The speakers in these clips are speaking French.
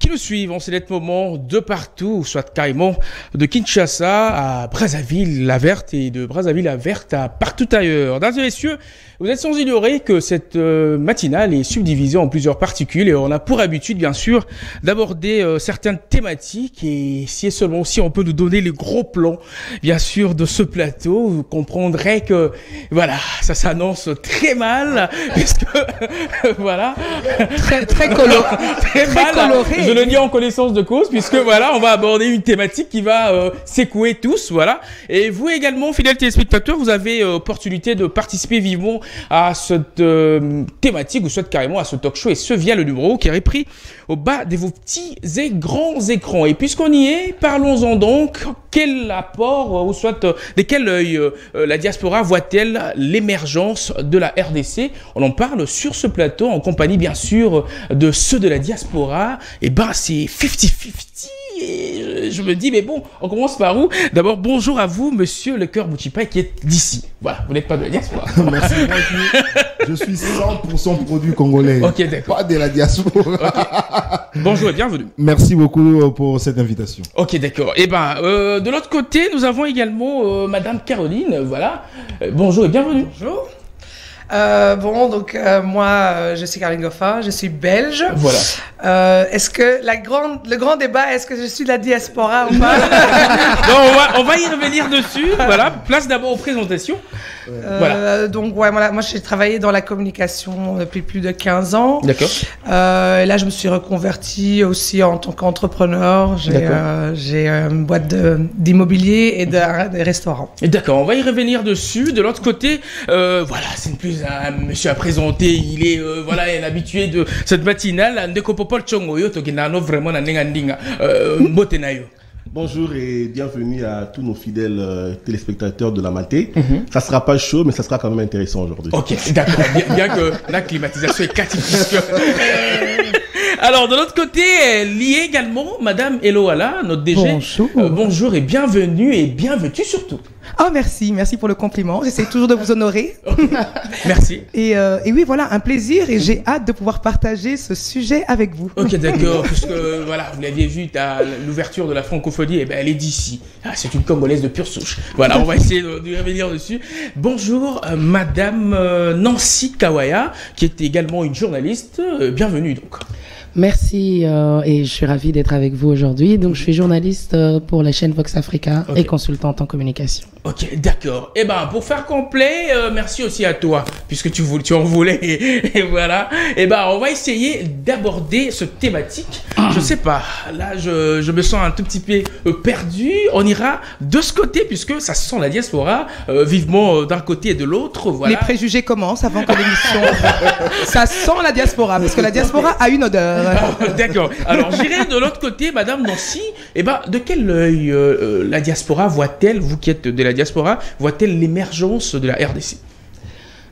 qui nous suivent en ces moments de partout, soit carrément de Kinshasa à Brazzaville la Verte et de Brazzaville la Verte à partout ailleurs. Mesdames et messieurs, vous êtes sans ignorer que cette matinale est subdivisée en plusieurs particules et on a pour habitude bien sûr d'aborder certaines thématiques et si et seulement si on peut nous donner les gros plans bien sûr de ce plateau, vous comprendrez que voilà, ça s'annonce très mal puisque voilà, très coloré. Je le dis en connaissance de cause puisque voilà, on va aborder une thématique qui va secouer tous, voilà. Et vous également, fidèles téléspectateurs, vous avez opportunité de participer vivement à cette thématique ou soit carrément à ce talk show et ce via le numéro qui est repris au bas de vos petits et grands écrans. Et puisqu'on y est, parlons-en donc. Quel apport ou soit de quel œil la diaspora voit-elle l'émergence de la RDC? On en parle sur ce plateau en compagnie bien sûr de ceux de la diaspora. Et ben c'est 50-50. Et je me dis, mais bon, on commence par où? D'abord, bonjour à vous, monsieur Le Cœur Bouchipa, qui est d'ici. Voilà, vous n'êtes pas de la diaspora. Merci, je suis 100% produit congolais. Ok, d'accord. Pas de la diaspora. Okay. Bonjour et bienvenue. Merci beaucoup pour cette invitation. Ok, d'accord. Et ben, de l'autre côté, nous avons également Madame Caroline, voilà. Bonjour et bienvenue. Bonjour. Moi, je suis Caroline Goffin, je suis belge. Voilà. Est-ce que le grand débat, est-ce que je suis de la diaspora ou pas? Non, on va y revenir dessus. Voilà. Place d'abord aux présentations. Voilà. Moi j'ai travaillé dans la communication depuis plus de 15 ans. D'accord. Là, je me suis reconvertie aussi en tant qu'entrepreneur. J'ai une boîte d'immobilier et des restaurants. D'accord, on va y revenir dessus. De l'autre côté, voilà, c'est plus un monsieur à présenter. Il est un habitué de cette matinale. Bonjour et bienvenue à tous nos fidèles téléspectateurs de la Maté. Ça sera pas chaud, mais ça sera quand même intéressant aujourd'hui. Ok, d'accord. Bien que la climatisation est catholique. Alors, de l'autre côté, lié également, Madame Eloala, notre DG. Bonjour. Bonjour et bienvenue surtout. Oh, merci pour le compliment. J'essaie toujours de vous honorer. Merci. Et oui, voilà, un plaisir et j'ai hâte de pouvoir partager ce sujet avec vous. Ok, d'accord, puisque voilà, vous l'aviez vu à l'ouverture de la francophonie, et ben elle est d'ici. Ah, c'est une Congolaise de pure souche. Voilà, on va essayer de revenir dessus. Bonjour, Madame Nancy Kawaya, qui est également une journaliste. Bienvenue donc. Merci et je suis ravie d'être avec vous aujourd'hui. Donc je suis journaliste pour la chaîne Vox Africa et consultante en communication. Ok, d'accord. Et ben pour faire complet, merci aussi à toi puisque tu en voulais et voilà. Et ben on va essayer d'aborder cette thématique. Je sais pas, là je me sens un tout petit peu perdu. On ira de ce côté puisque ça sent la diaspora vivement d'un côté et de l'autre. Voilà. Les préjugés commencent avant que l'émission. Ça sent la diaspora parce que la diaspora a une odeur. D'accord. Alors j'irai de l'autre côté, Madame Nancy. Et ben de quel œil la diaspora voit-elle, vous qui êtes de la diaspora, voit-elle l'émergence de la RDC?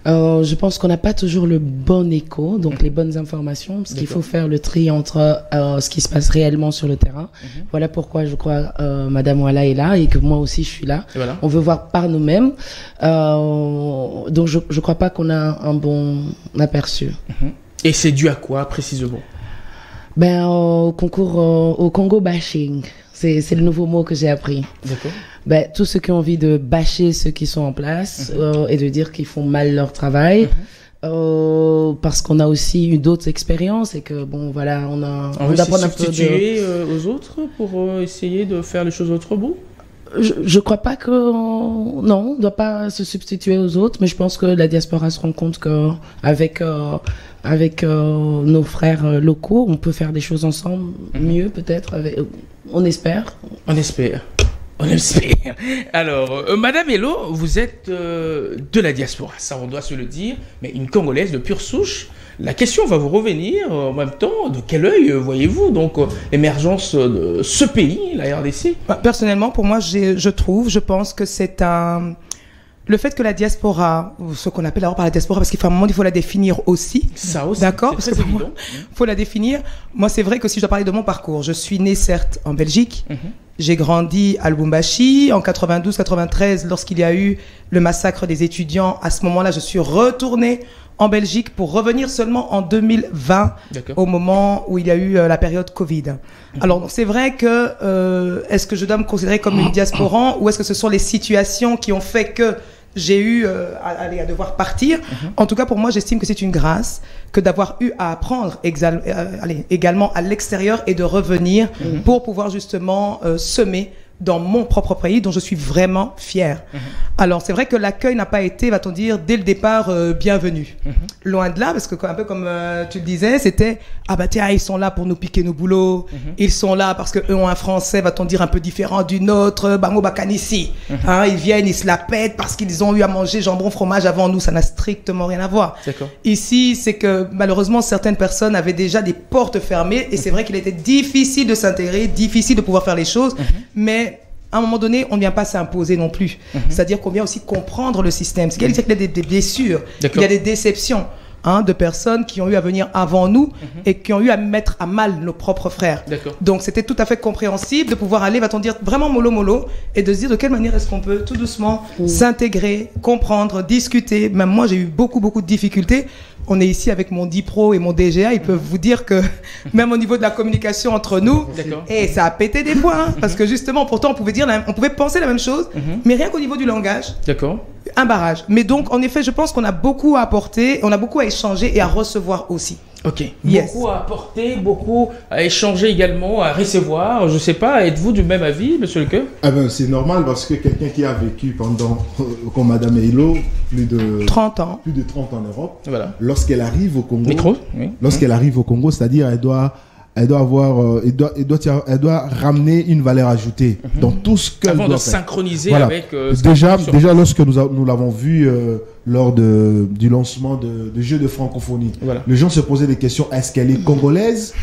Je pense qu'on n'a pas toujours le bon écho, donc les bonnes informations, parce qu'il faut faire le tri entre ce qui se passe réellement sur le terrain. Voilà pourquoi je crois Madame Wala est là et que moi aussi je suis là. Voilà. On veut voir par nous-mêmes. Donc je crois pas qu'on a un bon aperçu. Et c'est dû à quoi précisément? Au Congo bashing. C'est le nouveau mot que j'ai appris. D'accord. Tous ceux qui ont envie de bâcher ceux qui sont en place et de dire qu'ils font mal leur travail. Parce qu'on a aussi eu d'autres expériences et que bon voilà on veut se substituer aux autres pour essayer de faire les choses autrement. Je crois pas que non, on doit pas se substituer aux autres, mais je pense que la diaspora se rend compte que avec nos frères locaux, on peut faire des choses ensemble mieux peut-être. On espère. On espère. Alors, Madame Elo, vous êtes de la diaspora, ça on doit se le dire, mais une Congolaise de pure souche. La question va vous revenir en même temps. De quel œil voyez-vous donc l'émergence de ce pays, la RDC? Personnellement, pour moi, je pense que c'est le fait que la diaspora, ou ce qu'on appelle alors par la diaspora, parce qu'il faut un moment, il faut la définir aussi. Ça aussi, d'accord, c'est très évident. Il faut la définir. Moi, c'est vrai que si je dois parler de mon parcours, je suis née certes en Belgique. J'ai grandi à Lubumbashi en 92-93 lorsqu'il y a eu le massacre des étudiants. À ce moment-là, je suis retournée en Belgique pour revenir seulement en 2020, au moment où il y a eu la période Covid. Alors, c'est vrai que, est-ce que je dois me considérer comme une diasporan ou est-ce que ce sont les situations qui ont fait que j'ai eu à devoir partir? En tout cas, pour moi, j'estime que c'est une grâce que d'avoir eu à apprendre également à l'extérieur et de revenir pour pouvoir justement semer dans mon propre pays, dont je suis vraiment fière. Alors, c'est vrai que l'accueil n'a pas été, va-t-on dire, dès le départ, bienvenu. Loin de là, parce que un peu comme tu le disais, c'était « Ah bah tiens, ils sont là pour nous piquer nos boulots. Ils sont là parce qu'eux ont un français, va-t-on dire, un peu différent du nôtre. Bango Bakanisi. Hein, ils viennent, ils se la pètent parce qu'ils ont eu à manger jambon, fromage avant nous. Ça n'a strictement rien à voir. Ici, c'est que malheureusement, certaines personnes avaient déjà des portes fermées et c'est vrai qu'il était difficile de s'intégrer, difficile de pouvoir faire les choses, mais à un moment donné, on ne vient pas s'imposer non plus. C'est-à-dire qu'on vient aussi comprendre le système. Ce qui veut dire qu'il y a des blessures, il y a des déceptions de personnes qui ont eu à venir avant nous et qui ont eu à mettre à mal nos propres frères. Donc, c'était tout à fait compréhensible de pouvoir aller, va-t-on dire, vraiment mollo et de se dire de quelle manière est-ce qu'on peut tout doucement s'intégrer, comprendre, discuter. Même moi, j'ai eu beaucoup de difficultés. On est ici avec mon DiPro et mon DGA, ils peuvent vous dire que même au niveau de la communication entre nous, et ça a pété des points, parce que justement, pourtant, on pouvait penser la même chose, mais rien qu'au niveau du langage, un barrage. Mais donc, en effet, je pense qu'on a beaucoup à apporter, on a beaucoup à échanger et à recevoir aussi. Beaucoup à apporter, beaucoup à échanger également, à recevoir. Je sais pas, êtes-vous du même avis, monsieur Lequeux? C'est normal parce que quelqu'un qui a vécu pendant, comme Madame Eilo, plus de 30 ans en Europe, lorsqu'elle arrive au Congo, lorsqu'elle arrive au Congo, c'est-à-dire elle doit ramener une valeur ajoutée dans tout ce qu'elle doit faire. Avant de synchroniser avec... déjà, lorsque nous l'avons vu lors du lancement du jeu de francophonie, les gens se posaient des questions. Est-ce qu'elle est congolaise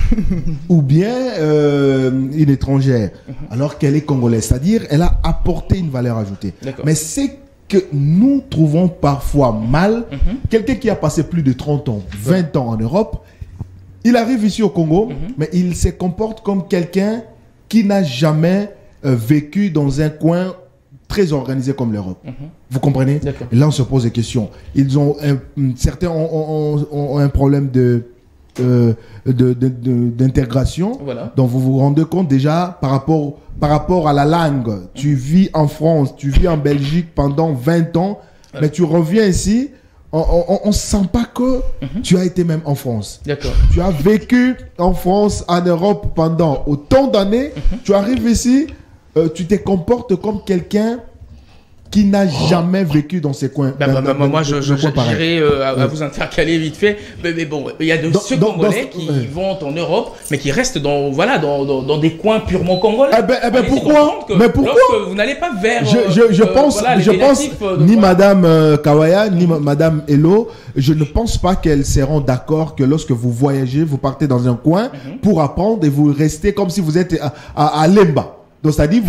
ou bien une étrangère? Alors qu'elle est congolaise, c'est-à-dire elle a apporté une valeur ajoutée. Mais c'est que nous trouvons parfois mal quelqu'un qui a passé plus de 30 ans, 20 ans en Europe. Il arrive ici au Congo, mais il se comporte comme quelqu'un qui n'a jamais vécu dans un coin très organisé comme l'Europe. Vous comprenez? Et là, on se pose des questions. Certains ont un problème d'intégration. Donc, vous vous rendez compte déjà par rapport à la langue. Tu vis en France, tu vis en Belgique pendant 20 ans, mais tu reviens ici. On ne sent pas que tu as été même en France. Tu as vécu en France, en Europe pendant autant d'années. Tu arrives ici, tu te comportes comme quelqu'un qui n'a jamais vécu dans ces coins. Moi, j'irai à vous intercaler vite fait. Mais bon, il y a ceux Congolais qui vont en Europe, mais qui restent dans des coins purement congolais. Pourquoi? Mais pourquoi? Vous n'allez pas vers. Je pense, ni Madame Kawaya, ni Madame Elo, je ne pense pas qu'elles seront d'accord que lorsque vous voyagez, vous partez dans un coin pour apprendre et vous restez comme si vous êtes à Lemba. Donc, c'est-à-dire,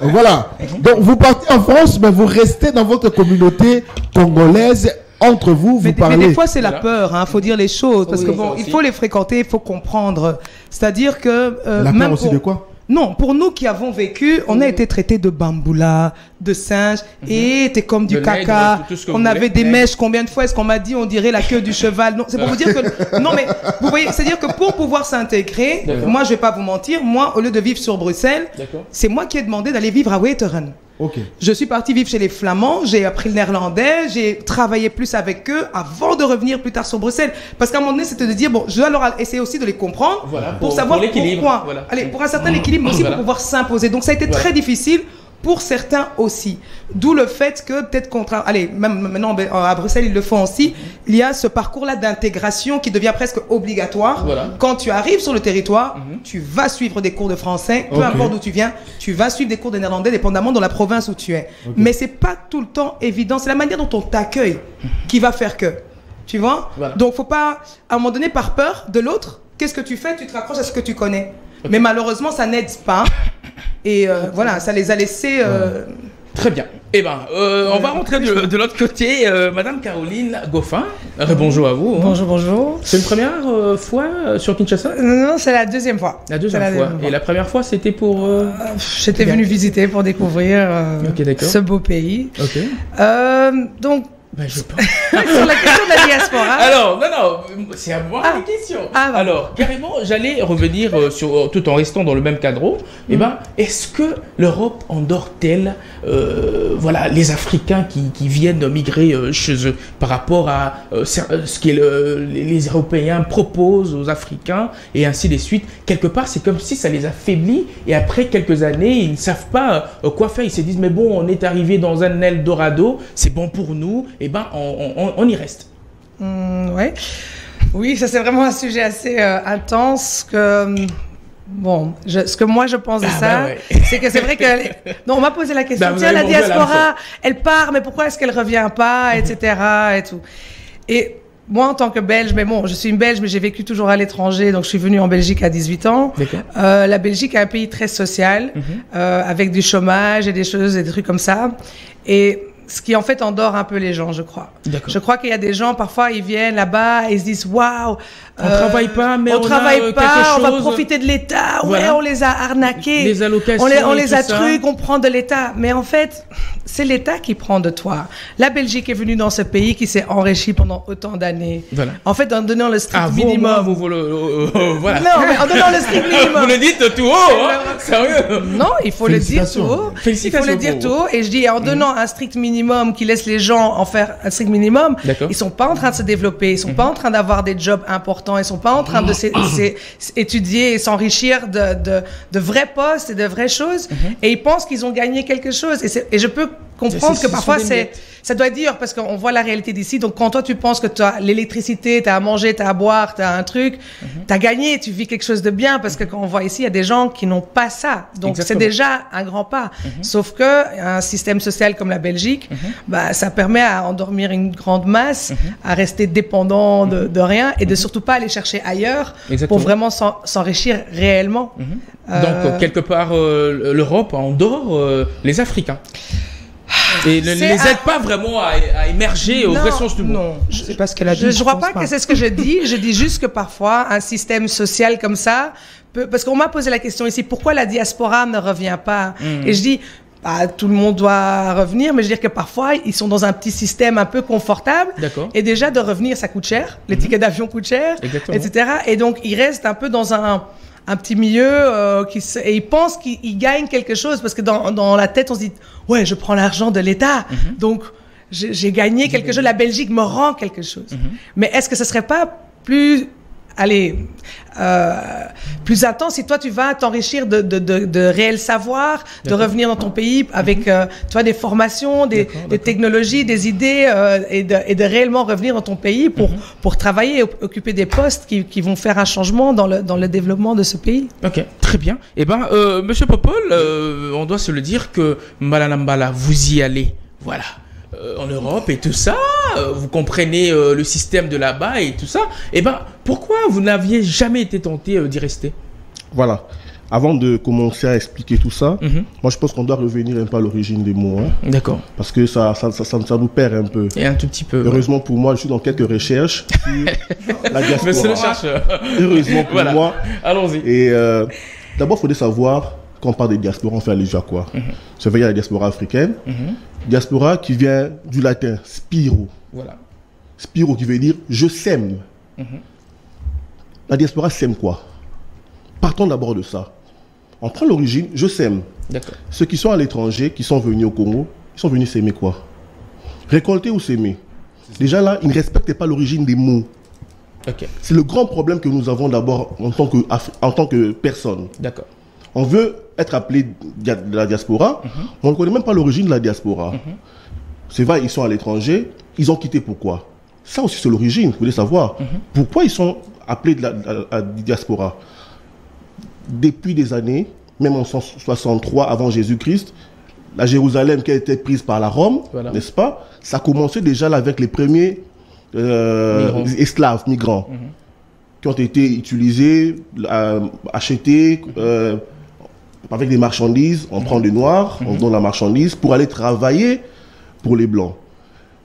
voilà. Donc, vous partez en France, mais vous restez dans votre communauté congolaise. Entre vous, vous parlez. Mais des fois, c'est la peur, faut dire les choses. Parce que bon, il faut les fréquenter, il faut comprendre. C'est-à-dire que... la peur aussi de quoi? Non, pour nous qui avons vécu, on a été traités de bamboula, de singe, et t'es comme du caca. On avait des mèches. Combien de fois est-ce qu'on m'a dit on dirait la queue du cheval? Non, c'est pour vous dire que... Non, mais vous voyez, c'est-à-dire que pour pouvoir s'intégrer, moi, je vais pas vous mentir, moi, au lieu de vivre sur Bruxelles, c'est moi qui ai demandé d'aller vivre à Wetteren. Je suis partie vivre chez les Flamands, j'ai appris le néerlandais, j'ai travaillé plus avec eux avant de revenir plus tard sur Bruxelles. Parce qu'à un moment donné, c'était de dire, bon, je dois alors essayer aussi de les comprendre pour savoir pourquoi. Allez, pour un certain équilibre, mais aussi pour pouvoir s'imposer. Donc ça a été très difficile pour certains aussi. D'où le fait que peut-être même maintenant à Bruxelles, ils le font aussi. Il y a ce parcours-là d'intégration qui devient presque obligatoire. Quand tu arrives sur le territoire, tu vas suivre des cours de français, peu importe d'où tu viens, tu vas suivre des cours de néerlandais, dépendamment de la province où tu es. Mais c'est pas tout le temps évident. C'est la manière dont on t'accueille qui va faire que. Tu vois? Donc, faut pas, à un moment donné, par peur de l'autre, qu'est-ce que tu fais? Tu te raccroches à ce que tu connais. Mais malheureusement, ça n'aide pas. Et voilà, ça les a laissés... Très bien. Eh ben, on va rentrer de l'autre côté. Madame Caroline Goffin, bonjour à vous. Bonjour. C'est une première fois sur Kinshasa? Non, c'est la deuxième fois. La deuxième fois. Et la première fois, c'était pour... J'étais venue visiter pour découvrir ce beau pays. Donc, Je pense. Sur la question de la diaspora. Alors, non, c'est à moi la question. Alors, carrément, j'allais revenir sur, tout en restant dans le même cadre. Est-ce que l'Europe endort-elle voilà, les Africains qui viennent migrer chez eux par rapport à ce que les Européens proposent aux Africains et ainsi de suite. Quelque part, c'est comme si ça les affaiblit et après quelques années, ils ne savent pas quoi faire. Ils se disent, mais bon, on est arrivé dans un Eldorado, c'est bon pour nous, et on y reste. Ouais. Oui, ça c'est vraiment un sujet assez intense que... Bon, ce que moi je pense de ça, c'est que c'est vrai que... Non, on m'a posé la question, tiens, la diaspora, elle part, mais pourquoi est-ce qu'elle revient pas, etc. et tout. Et moi, en tant que Belge, mais bon, je suis une Belge, mais j'ai vécu toujours à l'étranger, donc je suis venue en Belgique à 18 ans. La Belgique est un pays très social, avec du chômage et des choses et des trucs comme ça. Et ce qui en fait endort un peu les gens, je crois. Je crois qu'il y a des gens, parfois, ils viennent là-bas et ils se disent, waouh, on travaille pas, mais on travaille pas, on va profiter de l'État. Ouais, on les a arnaqués. Les allocations, on les a trucs, on prend de l'État. Mais en fait, c'est l'État qui prend de toi. La Belgique est venue dans ce pays qui s'est enrichi pendant autant d'années. Voilà. En fait, en donnant le strict minimum. Voilà. Non, mais en donnant le strict minimum. Vous le dites tout haut, hein? Sérieux? Non, il faut le dire tout haut. Il faut le dire tout haut. Et je dis, en donnant un strict minimum qui laisse les gens en faire un strict minimum, ils sont pas en train de se développer, ils sont pas en train d'avoir des jobs importants, ils sont pas en train de étudier et s'enrichir de vrais postes et de vraies choses, et ils pensent qu'ils ont gagné quelque chose. Et je peux comprendre que parfois ça doit être dur parce qu'on voit la réalité d'ici. Donc quand toi tu penses que tu as l'électricité, tu as à manger, tu as à boire, tu as un truc, tu as gagné, tu vis quelque chose de bien, parce que quand on voit ici, il y a des gens qui n'ont pas ça. Donc c'est déjà un grand pas. Sauf que un système social comme la Belgique, ça permet à endormir une grande masse, à rester dépendant de rien et de surtout pas aller chercher ailleurs pour vraiment s'enrichir réellement. Donc quelque part l'Europe endort les Africains. Et ne les aide pas vraiment à émerger au vrai sens du mot. Non, c'est pas ce qu'elle a dit. Je crois pas que c'est ce que je dis. Je dis juste que parfois, un système social comme ça parce qu'on m'a posé la question ici, pourquoi la diaspora ne revient pas? Et je dis, tout le monde doit revenir, mais je veux dire que parfois, ils sont dans un petit système un peu confortable. Et déjà, de revenir, ça coûte cher. Les tickets d'avion coûtent cher, etc. Et donc, ils restent un peu dans un petit milieu et ils pensent qu'ils gagnent quelque chose parce que dans la tête on se dit ouais, je prends l'argent de l'État, donc j'ai gagné quelque chose, la Belgique me rend quelque chose. Mais est-ce que ce serait pas plus plus intense si toi tu vas t'enrichir de réels savoirs, de revenir dans ton pays avec tu vois, des formations, des technologies, des idées et de réellement revenir dans ton pays pour travailler et occuper des postes qui vont faire un changement dans le développement de ce pays. Ok, très bien. Eh ben, Monsieur Popol, on doit se le dire que Mbalanambala, vous y allez, voilà. En Europe et tout ça, vous comprenez le système de là-bas et tout ça, et ben pourquoi vous n'aviez jamais été tenté d'y rester? Voilà. Avant de commencer à expliquer tout ça, moi je pense qu'on doit revenir un peu à l'origine des mots. D'accord. Parce que ça nous perd un peu. Et un tout petit peu. Heureusement pour moi, je suis dans quelques recherches sur la diaspora. Monsieur le chercheur. Heureusement pour moi. Allons-y. Et d'abord, il faudrait savoir, quand on parle de diaspora, on fait allusion à quoi? Ça veut dire la diaspora africaine. Diaspora qui vient du latin spiro. Voilà. Spiro qui veut dire je sème. La diaspora sème quoi? Partons d'abord de ça. On prend l'origine, je sème. Ceux qui sont à l'étranger, qui sont venus au Congo, ils sont venus s'aimer quoi? Récolter ou s'aimer? Déjà là, ils ne respectent pas l'origine des mots. C'est le grand problème que nous avons d'abord en tant que personne. On veut être appelé de la diaspora, on ne connaît même pas l'origine de la diaspora. C'est vrai, ils sont à l'étranger, ils ont quitté pourquoi? Ça aussi c'est l'origine, vous voulez savoir. Pourquoi ils sont appelés de la diaspora? Depuis des années, même en 163 avant Jésus-Christ, la Jérusalem qui a été prise par la Rome, n'est-ce pas? Ça a commencé déjà là avec les premiers esclaves, migrants, qui ont été utilisés, achetés, avec des marchandises, on prend des noirs, on donne la marchandise pour aller travailler pour les blancs.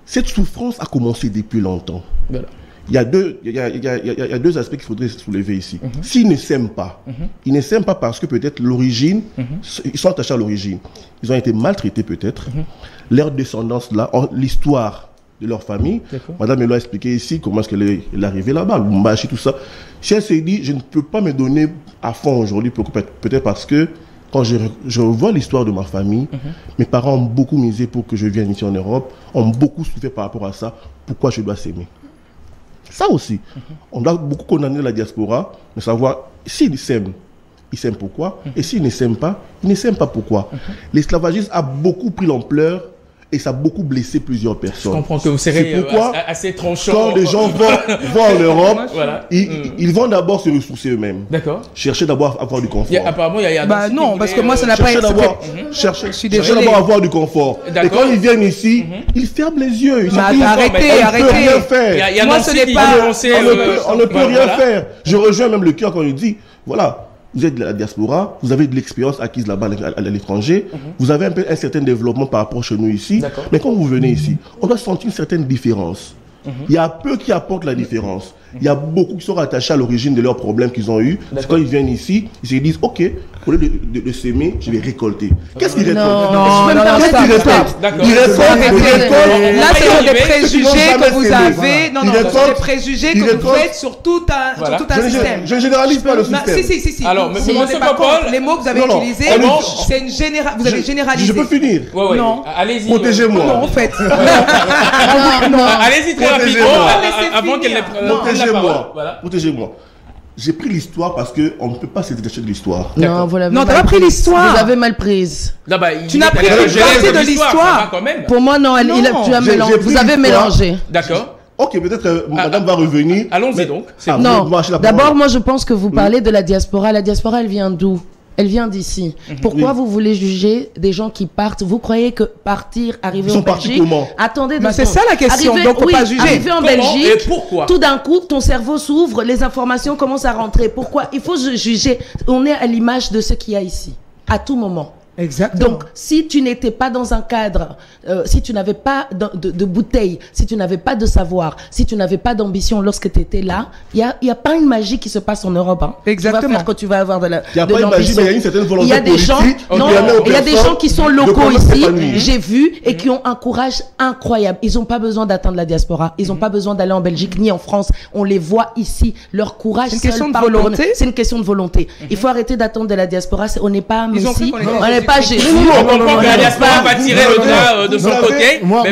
Cette souffrance a commencé depuis longtemps. Il y a deux aspects qu'il faudrait soulever ici. S'ils ne s'aiment pas, ils ne s'aiment pas parce que peut-être l'origine, ils sont attachés à l'origine. Ils ont été maltraités peut-être. Leur descendance là, l'histoire de leur famille. Madame Elo a expliqué ici comment est-ce qu'elle est arrivée là-bas, Lubumbashi, tout ça. Si elle s'est dit, je ne peux pas me donner à fond aujourd'hui, peut-être parce que quand je revois l'histoire de ma famille, mes parents ont beaucoup misé pour que je vienne ici en Europe, ont beaucoup souffert par rapport à ça. Pourquoi je dois s'aimer? Ça aussi. On doit beaucoup condamner la diaspora, de savoir s'ils s'aiment. Ils s'aiment pourquoi? Et s'ils ne s'aiment pas, ils ne s'aiment pas pourquoi? L'esclavagisme a beaucoup pris l'ampleur et ça a beaucoup blessé plusieurs personnes. Je comprends que vous serez assez tranchant. Quand les gens vont en Europe, ils vont d'abord se ressourcer eux-mêmes. D'accord. Chercher d'abord à avoir du confort. Apparemment, il y a bah non, parce que moi, ça n'a pas été... Chercher d'abord à avoir du confort. Et quand ils viennent ici, ils ferment les yeux. Arrêtez. On ne peut rien faire. Moi, ce n'est pas... On ne peut rien faire. Je rejoins même le cœur quand il dit, voilà, vous êtes de la diaspora, vous avez de l'expérience acquise là-bas à l'étranger, vous avez un certain développement par rapport chez nous ici, mais quand vous venez ici, on doit sentir une certaine différence. Il y a peu qui apportent la différence. Il y a beaucoup qui sont rattachés à l'origine de leurs problèmes qu'ils ont eus. C'est quand ils viennent ici, ils se disent, ok, au lieu de s'aimer, je vais récolter. Qu'est-ce qu'ils récoltent? Ils récoltent. Là, ce sont des préjugés que vous avez. Non, ce sont des préjugés que vous faites sur tout un système. Je ne généralise pas le système. Si. Alors, mais les mots que vous avez utilisés, vous avez généralisé. Je peux finir? Non. Allez-y. Protégez-moi. Non, en fait. Non. Allez-y très rapidement avant qu'elle n'ait Protégez-moi. J'ai pris l'histoire parce qu'on ne peut pas se détacher de l'histoire. Non, vous l'avez t'as pas pris l'histoire. Vous l'avez mal prise. Tu n'as pris une partie de l'histoire. Pour moi, non, tu as mélangé. Vous avez mélangé. D'accord. Ok, peut-être madame va revenir. Allons-y donc. Non, d'abord, moi, je pense que vous parlez de la diaspora. La diaspora, elle vient d'où? Elle vient d'ici. Pourquoi vous voulez juger des gens qui partent? Vous croyez que partir, arriver en Belgique... comment? Attendez, c'est ça la question, donc faut pas juger. Arriver en Belgique, et pourquoi? Tout d'un coup, ton cerveau s'ouvre, les informations commencent à rentrer. Pourquoi? Il faut juger. On est à l'image de ce qu'il y a ici, à tout moment. Exactement. Donc, si tu n'étais pas dans un cadre, si tu n'avais pas de bouteille, si tu n'avais pas de savoir, si tu n'avais pas d'ambition lorsque tu étais là, il y a pas une magie qui se passe en Europe. Hein. Exactement. Tu vas faire que tu vas avoir de l'ambition. Il n'y a pas une magie, mais il y a une certaine volonté politique. Il y a des gens qui sont locaux ici, j'ai vu, et qui ont un courage incroyable. Ils n'ont pas besoin d'attendre la diaspora. Ils n'ont pas besoin d'aller en Belgique ni en France. On les voit ici. Leur courage, c'est une question de volonté. C'est une question de volonté. Il faut arrêter d'attendre de la diaspora. On n'est pas Messi. On n'est pas Jésus. On comprend que la diaspora va tirer le drap de son côté. Moi,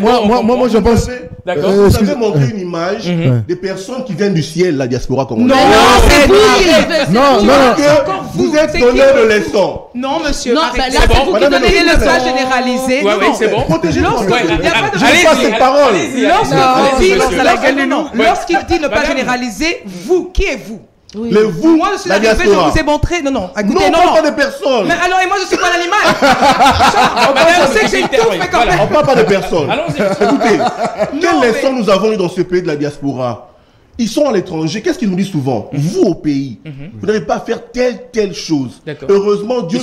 je pense. D'accord. Vous avez montré une image des personnes qui viennent du ciel, la diaspora congolaise. Vous êtes donneur de leçons. Non, monsieur. Non, là, c'est vous qui donnez les leçons généralisées. Oui, c'est bon. Lorsqu'il dit ne pas généraliser, vous, qui êtes-vous? Les vous, moi, je suis arrivé, je vous ai montré. Non, écoutez, non, pas de personnes. Mais alors, et moi, je suis pas l'animal. Je sais que j'ai une touffe, mais quand même. On parle pas de personnes. Allons-y. Écoutez, quelles leçons nous avons eues dans ce pays de la diaspora? Ils sont à l'étranger. Qu'est-ce qu'ils nous disent souvent? Vous au pays, vous n'arrivez pas à faire telle chose. Heureusement, Dieu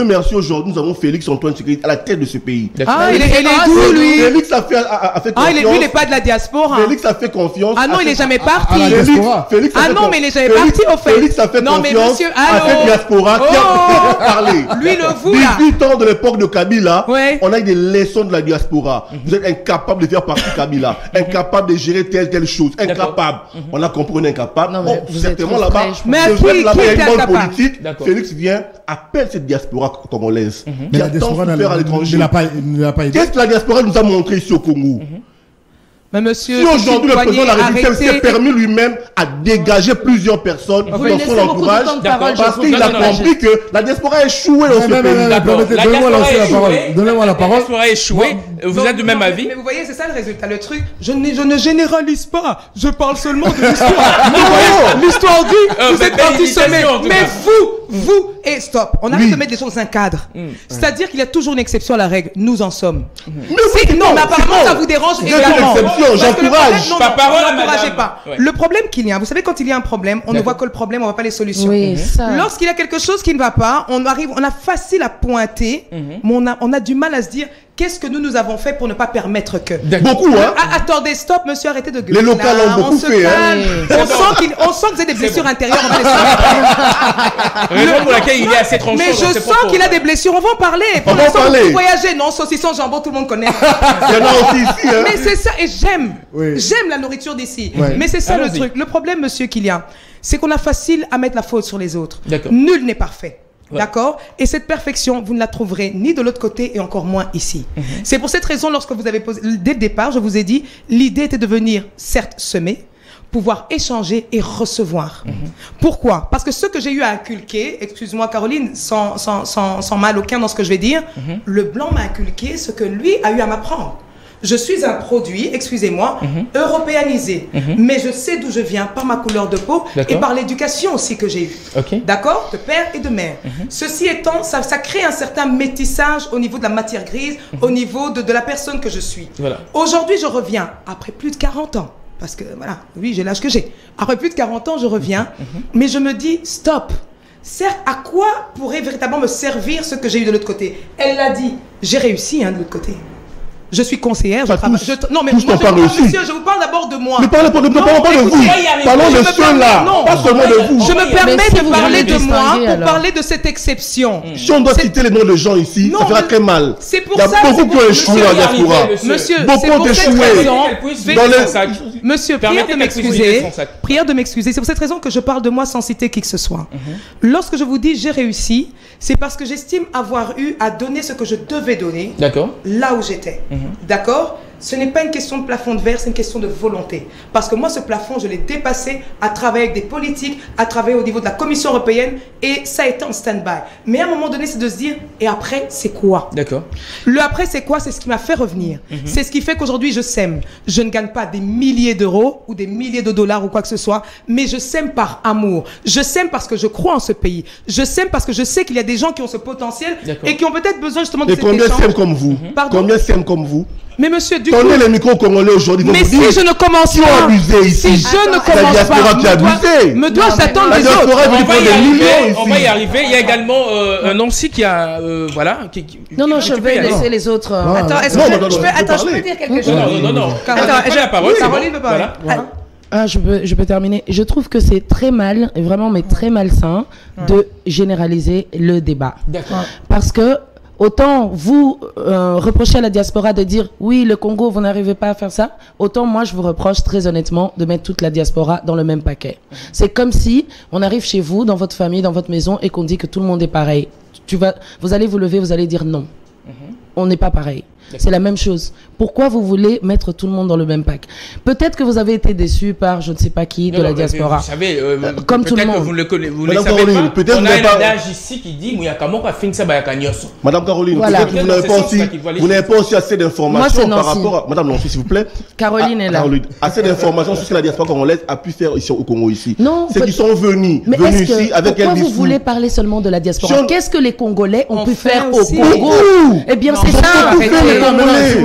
merci, aujourd'hui, nous avons Félix Antoine Tshisekedi à la tête de ce pays. Ah, il est d'où, lui? Félix a fait confiance. Ah, lui, il n'est pas de la diaspora. Félix a fait confiance. Ah non, il n'est jamais parti. Ah non, mais il n'est jamais parti, au fait. Félix a fait confiance à cette diaspora qui a parlé. Lui, le vous, là. 18 ans de l'époque de Kabila, on a eu des leçons de la diaspora. Vous êtes incapable de faire partie de Kabila, incapable de gérer telle chose. Incapable. On a compris, on est incapable. Non, certainement là-bas. Mais qui est incapable? Félix vient, appelle cette diaspora congolaise. Mais la diaspora n'a pas aidé. Qu'est-ce que la diaspora nous a montré ici au Congo? Mais monsieur, si aujourd'hui le président de la République s'est permis lui-même à dégager plusieurs personnes dans son entourage, parce qu'il a compris que la diaspora a échoué dans ce pays. Donnez-moi la parole. La diaspora a échoué. Vous êtes du même avis? Mais vous voyez, c'est ça le résultat. Le truc, je ne généralise pas. Je parle seulement de l'histoire. L'histoire dit, vous êtes parti semer. Mais vous, et stop. On arrête de mettre les choses dans un cadre. C'est-à-dire qu'il y a toujours une exception à la règle. Nous en sommes. Non, mais apparemment, ça vous dérange également. J'encourage. N'encouragez pas. Le problème qu'il y a, vous savez, quand il y a un problème, on ne voit que le problème, on ne voit pas les solutions. Lorsqu'il y a quelque chose qui ne va pas, on a facile à pointer, mais on a du mal à se dire qu'est-ce que nous avons fait pour ne pas permettre que... Beaucoup, hein. Attendez, stop, monsieur, arrêtez de gueuler. Les locaux ont beaucoup fait, hein. On sent que vous avez des blessures intérieures. Raison pour laquelle il est assez tranchant. Mais je sens qu'il a des blessures, on va en parler. On va en parler. Vous voyagez, non, saucisson, jambon, tout le monde connaît. Il y en a aussi ici, hein. Mais c'est ça, et j'aime la nourriture d'ici. Mais c'est ça le truc. Le problème, monsieur Kylian, c'est qu'on a facile à mettre la faute sur les autres. Nul n'est parfait. Ouais. D'accord? Et cette perfection, vous ne la trouverez ni de l'autre côté et encore moins ici. C'est pour cette raison, lorsque vous avez posé, dès le départ, je vous ai dit, l'idée était de venir, certes, semer, pouvoir échanger et recevoir. Pourquoi? Parce que ce que j'ai eu à inculquer, excuse-moi Caroline, sans mal aucun dans ce que je vais dire, le blanc m'a inculqué ce que lui a eu à m'apprendre. Je suis un produit, excusez-moi, européanisé. Mais je sais d'où je viens par ma couleur de peau et par l'éducation aussi que j'ai eue. D'accord? De père et de mère. Ceci étant, ça crée un certain métissage au niveau de la matière grise, au niveau de la personne que je suis. Voilà. Aujourd'hui, je reviens, après plus de 40 ans. Parce que, voilà, oui, j'ai l'âge que j'ai. Après plus de 40 ans, je reviens. Mais je me dis, stop. Certes, à quoi pourrait véritablement me servir ce que j'ai eu de l'autre côté? Elle l'a dit. J'ai réussi, hein, de l'autre côté. Je suis conseillère, je travaille. Non, mais moi, monsieur, je vous parle d'abord de moi. Ne parlez pas de vous. Parlons de ceux-là, pas seulement de vous. Je me permets de parler de moi pour parler de cette exception. Si on doit citer les noms de gens ici, ça fera très mal. C'est pour ça. Il y a beaucoup qui ont échoué en diaspora. Monsieur, beaucoup ont échoué. Monsieur, prière de m'excuser. Prière de m'excuser. C'est pour cette raison que je parle de moi sans citer qui que ce soit. Lorsque je vous dis j'ai réussi, c'est parce que j'estime avoir eu à donner ce que je devais donner. D'accord. Là où j'étais. D'accord? Ce n'est pas une question de plafond de verre, c'est une question de volonté. Parce que moi, ce plafond, je l'ai dépassé à travailler avec des politiques, à travailler au niveau de la Commission européenne, et ça a été en stand-by. Mais à un moment donné, c'est de se dire, et après, c'est quoi? D'accord. Le après, c'est quoi? C'est ce qui m'a fait revenir. C'est ce qui fait qu'aujourd'hui, je sème. Je ne gagne pas des milliers d'euros ou des milliers de dollars ou quoi que ce soit, mais je sème par amour. Je sème parce que je crois en ce pays. Je sème parce que je sais qu'il y a des gens qui ont ce potentiel et qui ont peut-être besoin justement de cet échange. Et combien sèment comme vous? Combien sèment comme vous? Mais monsieur, du Tenez les micros congolais aujourd'hui. Mais si je ne commence pas, si je ne commence pas, me dois-je attendre les autres? On va y arriver. Il y a également Nancy qui a, voilà. Non, je vais laisser les autres. Attends, est-ce que je peux dire quelque chose? Non. Attends, j'ai la parole. Caroline veut parler. Je peux terminer. Je trouve que c'est très mal, vraiment, mais très malsain de généraliser le débat. D'accord. Parce que autant vous reprochez à la diaspora de dire oui, le Congo, vous n'arrivez pas à faire ça. Autant moi, je vous reproche très honnêtement de mettre toute la diaspora dans le même paquet. C'est comme si on arrive chez vous, dans votre famille, dans votre maison, et qu'on dit que tout le monde est pareil. Vous allez vous lever, vous allez dire non. On n'est pas pareil. C'est la même chose. Pourquoi vous voulez mettre tout le monde dans le même pack? Peut-être que vous avez été déçu par je ne sais pas qui de la diaspora. Vous savez, comme tout le monde. Vous ne le savez pas. On a un adage ici qui dit Madame Caroline, peut-être que vous n'avez pas aussi assez d'informations par rapport à... Madame Nancy, s'il vous plaît. Caroline est là. Assez d'informations sur ce que la diaspora congolaise a pu faire ici au Congo ici. Non. C'est qu'ils sont venus ici avec pourquoi vous voulez parler seulement de la diaspora? Qu'est-ce que les Congolais ont pu faire au Congo? Eh bien, c'est ça.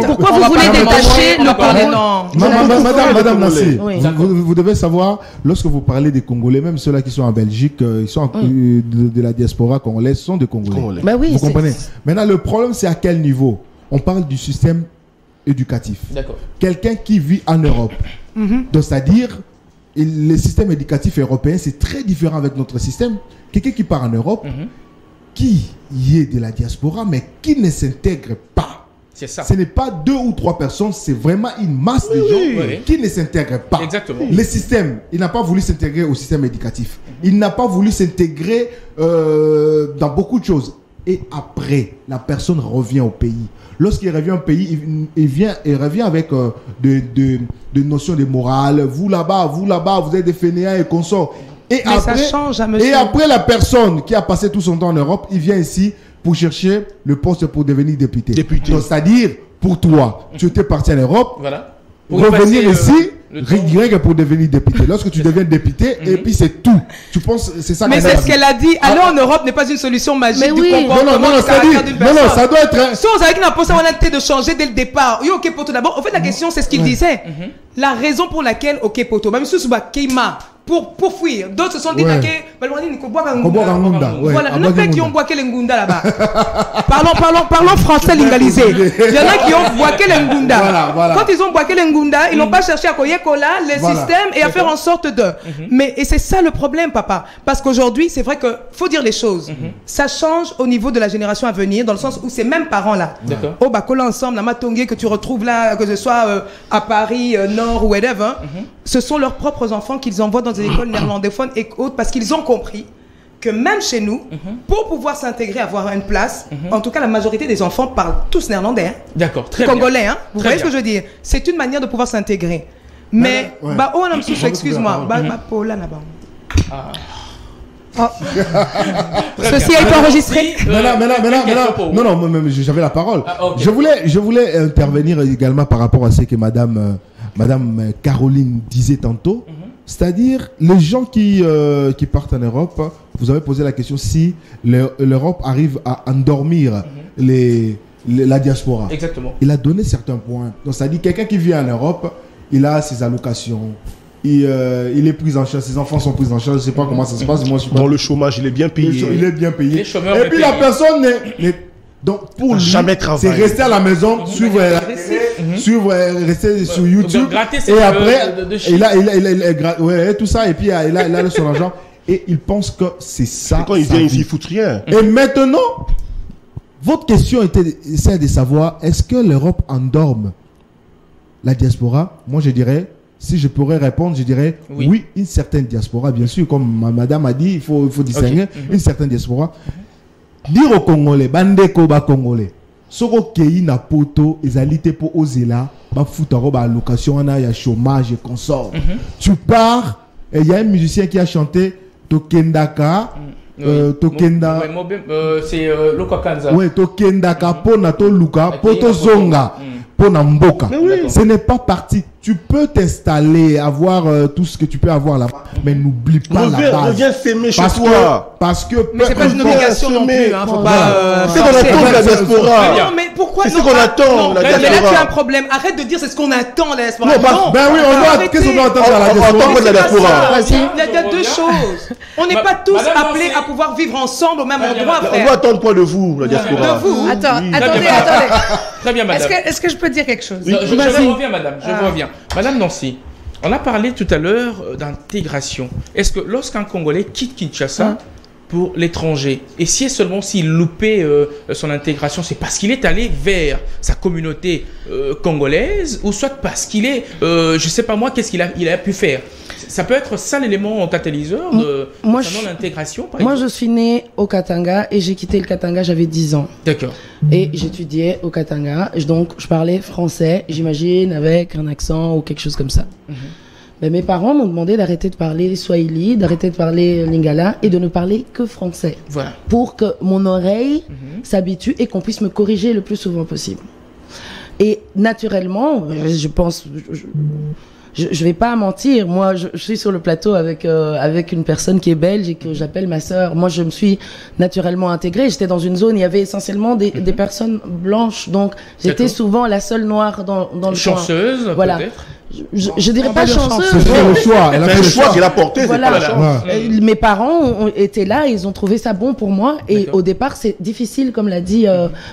Pourquoi vous voulez détacher le Congo? Madame Nassé, vous devez savoir, lorsque vous parlez des Congolais, même ceux-là qui sont en Belgique, ils sont de la diaspora congolaise, sont des Congolais. Bah oui, vous comprenez? Maintenant, le problème, c'est à quel niveau? On parle du système éducatif. D'accord. Quelqu'un qui vit en Europe, donc c'est-à-dire, le système éducatif européen, c'est très différent avec notre système. Quelqu'un qui part en Europe, qui y est de la diaspora, mais qui ne s'intègre pas. C'est ça. Ce n'est pas 2 ou 3 personnes, c'est vraiment une masse de gens qui ne s'intègrent pas. Exactement. Le système, il n'a pas voulu s'intégrer au système éducatif. Il n'a pas voulu s'intégrer dans beaucoup de choses. Et après, la personne revient au pays. Lorsqu'il revient au pays, il revient avec de notions de morale. Vous là-bas, vous êtes des fainéants et consorts. Et après, la personne qui a passé tout son temps en Europe, il vient ici pour chercher le poste pour devenir député. C'est-à-dire, pour toi, tu étais parti en Europe, pour revenir ici, rien que pour devenir député. Lorsque tu deviens député, et puis c'est tout. Tu penses, c'est ça. Mais c'est ce qu'elle a dit. Aller en Europe n'est pas une solution magique du comportement du caractère d'une personne. Non, ça doit être... Si on savait qu'il n'a pas possibilité de changer dès le départ. Oui, ok, Poto, d'abord. En fait, la question, c'est ce qu'il disait. La raison pour laquelle, ok, Poto, même si Souba Keima, pour fuir. D'autres se sont dit voilà, le fait qu'ils ont boiqué les ngunda là-bas. Parlons français lingalisé. Il y en a qui ont boiqué les ngunda. Voilà. Quand ils ont boiqué les ngunda, ils n'ont pas cherché à koyekola les systèmes et à faire en sorte de. Et c'est ça le problème, papa. Parce qu'aujourd'hui, c'est vrai qu'il faut dire les choses. Ça change au niveau de la génération à venir, dans le sens où ces mêmes parents-là, au bakola ensemble, la matongue que tu retrouves là, que ce soit à Paris, Nord ou whatever, ce sont leurs propres enfants qu'ils envoient dans des écoles néerlandophones et autres parce qu'ils ont compris que même chez nous, pour pouvoir s'intégrer, avoir une place, en tout cas la majorité des enfants parlent tous néerlandais. Hein. D'accord, très Congolais, bien. Hein. Vous voyez ce que je veux dire? C'est une manière de pouvoir s'intégrer. Mais, excuse-moi, Paula là-bas. Ceci a été enregistré. Non, j'avais la parole. Je voulais intervenir également par rapport à ce que Madame Caroline disait tantôt. C'est-à-dire, les gens qui partent en Europe, vous avez posé la question si l'Europe arrive à endormir la diaspora. Exactement. Il a donné certains points. Donc, c'est-à-dire, quelqu'un qui vit en Europe, il a ses allocations. Il est pris en charge, ses enfants sont pris en charge, je ne sais pas comment ça se passe. Moi, je suis dans le chômage, il est bien payé. Il est bien payé. Les chômeurs et puis la personne donc pour lui, c'est rester à la maison, suivre rester sur YouTube. Et après, il a tout ça, et puis il a son argent. Et il pense que c'est ça. Et quand il vient ici, il fout rien. Et maintenant, votre question était celle de savoir, est-ce que l'Europe endorme la diaspora? Moi, je dirais, si je pourrais répondre, je dirais oui, une certaine diaspora, bien sûr, comme madame a dit, il faut distinguer une certaine diaspora. Dire aux Congolais, bandeko ba Congolais, soko kei na poto, ezalité pour ozela, ba foutaro ba allocation, il y a chômage et consort. Tu pars, et il y a un musicien qui a chanté Tokendaka. Tokenda. C'est Lokakanza. Oui, Tokendaka, Pona Toluka, Poto Zonga, Pona Mboka. Ce n'est pas parti. Tu peux t'installer, avoir tout ce que tu peux avoir là-bas, mais n'oublie pas la base. Reviens s'aimer chez toi. Parce que mais c'est pas une obligation non plus. Hein, faut pas. C'est qu'on attend la diaspora. Non, mais pourquoi? C'est qu'on attend la diaspora. Mais là, tu as un problème. Arrête de dire c'est ce qu'on attend la diaspora. Ben oui, on doit. Qu'est-ce qu'on doit attendre à la diaspora? Il y a deux choses. On n'est pas tous appelés à pouvoir vivre ensemble au même endroit. On doit attendre quoi de vous, la diaspora? De vous. Attendez. Très bien, madame. Est-ce que je peux dire quelque chose? Je reviens, madame. Je reviens. Madame Nancy, on a parlé tout à l'heure d'intégration. Est-ce que lorsqu'un Congolais quitte Kinshasa pour l'étranger, et si seulement s'il loupait son intégration, c'est parce qu'il est allé vers sa communauté congolaise, ou soit parce qu'il est, je sais pas moi, qu'est-ce qu'il a pu faire? Ça peut être ça l'élément catalyseur de l'intégration. Moi, je suis née au Katanga et j'ai quitté le Katanga, j'avais 10 ans. D'accord. Et j'étudiais au Katanga, donc je parlais français, j'imagine, avec un accent ou quelque chose comme ça. Mais mes parents m'ont demandé d'arrêter de parler Swahili, d'arrêter de parler Lingala et de ne parler que français. Voilà. Pour que mon oreille s'habitue et qu'on puisse me corriger le plus souvent possible. Et naturellement, je pense... Je vais pas mentir, moi je suis sur le plateau avec une personne qui est belge et que j'appelle ma sœur. Moi je me suis naturellement intégrée, j'étais dans une zone, il y avait essentiellement des personnes blanches, donc j'étais souvent la seule noire dans le chanceuse, coin. Voilà. Je dirais pas chanceuse. C'est le choix. Elle a fait le choix qu'elle a porté. Voilà. C'est pas la chance. Mes parents étaient là, ils ont trouvé ça bon pour moi. Et au départ, c'est difficile, comme l'a dit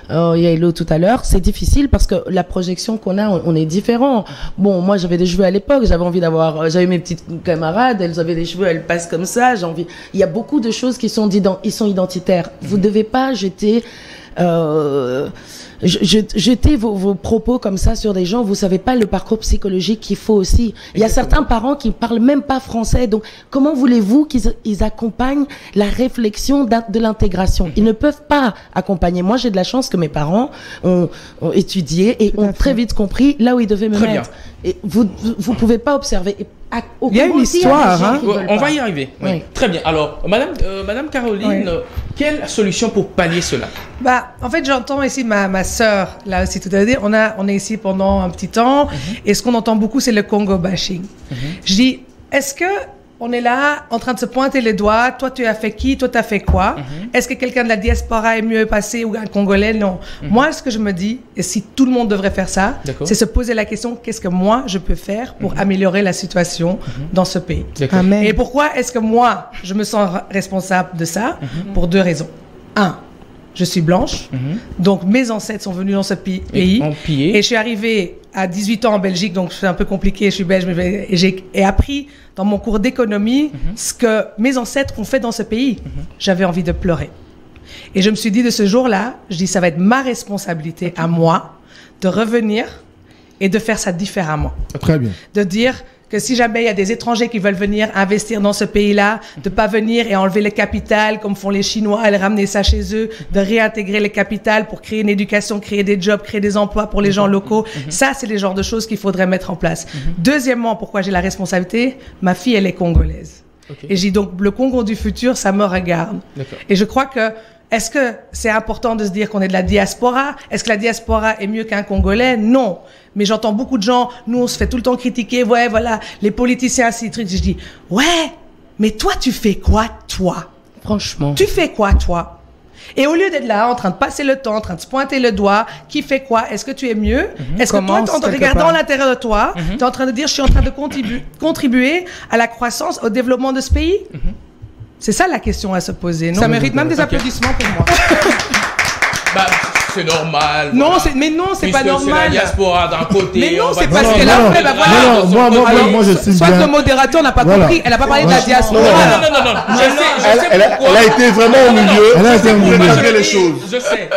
Yaelo tout à l'heure. C'est difficile parce que la projection qu'on a, on est différent. Bon, moi, j'avais des cheveux à l'époque. J'avais envie j'avais mes petites camarades. Elles avaient des cheveux, elles passent comme ça. Il y a beaucoup de choses qui sont identitaires. Vous devez pas jeter vos propos comme ça sur des gens, vous savez pas le parcours psychologique qu'il faut aussi. Il y a certains parents qui parlent même pas français, donc comment voulez-vous qu'ils accompagnent la réflexion de l'intégration? Ils ne peuvent pas accompagner. Moi, j'ai de la chance que mes parents ont étudié et ont très vite compris là où ils devaient me mettre. Et vous pouvez pas observer. Il y a une histoire, hein. On va y arriver. Oui. Très bien. Alors, Madame Caroline, quelle solution pour pallier cela? En fait, j'entends ici ma sœur, là aussi, tout à l'heure, on est ici pendant un petit temps, et ce qu'on entend beaucoup, c'est le Congo bashing. Je dis, est-ce que on est là en train de se pointer les doigts. Toi, tu as fait qui? Toi, tu as fait quoi? Est-ce que quelqu'un de la diaspora est mieux passé ou un Congolais? Non. Moi, ce que je me dis, et si tout le monde devrait faire ça, c'est se poser la question, qu'est-ce que moi, je peux faire pour améliorer la situation dans ce pays? Amen. Et pourquoi est-ce que moi, je me sens responsable de ça? Pour 2 raisons. 1, je suis blanche, donc mes ancêtres sont venus dans ce pays et je suis arrivée à 18 ans en Belgique, donc c'est un peu compliqué, je suis belge, mais j'ai appris dans mon cours d'économie ce que mes ancêtres ont fait dans ce pays. J'avais envie de pleurer. Et je me suis dit de ce jour-là, je dis ça va être ma responsabilité à moi de revenir et de faire ça différemment. Très bien. De dire que si jamais il y a des étrangers qui veulent venir investir dans ce pays-là, de pas venir et enlever le capital comme font les Chinois et ramener ça chez eux, de réintégrer le capital pour créer une éducation, créer des jobs, créer des emplois pour les gens locaux. Ça, c'est les genres de choses qu'il faudrait mettre en place. Deuxièmement, pourquoi j'ai la responsabilité? Ma fille, elle est congolaise. Et j'ai donc le Congo du futur, ça me regarde. Et je crois que est-ce que c'est important de se dire qu'on est de la diaspora? Est-ce que la diaspora est mieux qu'un Congolais? Non. Mais j'entends beaucoup de gens, nous on se fait tout le temps critiquer, ouais voilà, les politiciens, ces trucs. Je dis, ouais, mais toi tu fais quoi, toi? Franchement. Tu fais quoi, toi? Et au lieu d'être là, en train de passer le temps, en train de se pointer le doigt, qui fait quoi? Est-ce que tu es mieux? Est-ce que toi, en regardant à l'intérieur de toi, tu es en train de dire, je suis en train de contribuer à la croissance, au développement de ce pays? C'est ça la question à se poser, non? Ça mérite même des applaudissements pour moi. Bah, c'est normal. Non, mais non, c'est pas normal. C'est la diaspora d'un côté. Mais non, c'est parce qu'elle a fait, bah voilà. Moi, je sais soit bien. le modérateur n'a pas compris, elle n'a pas parlé de la diaspora. Non. Elle a été vraiment au milieu. Elle a été au milieu. Pour récupérer les choses. Je sais.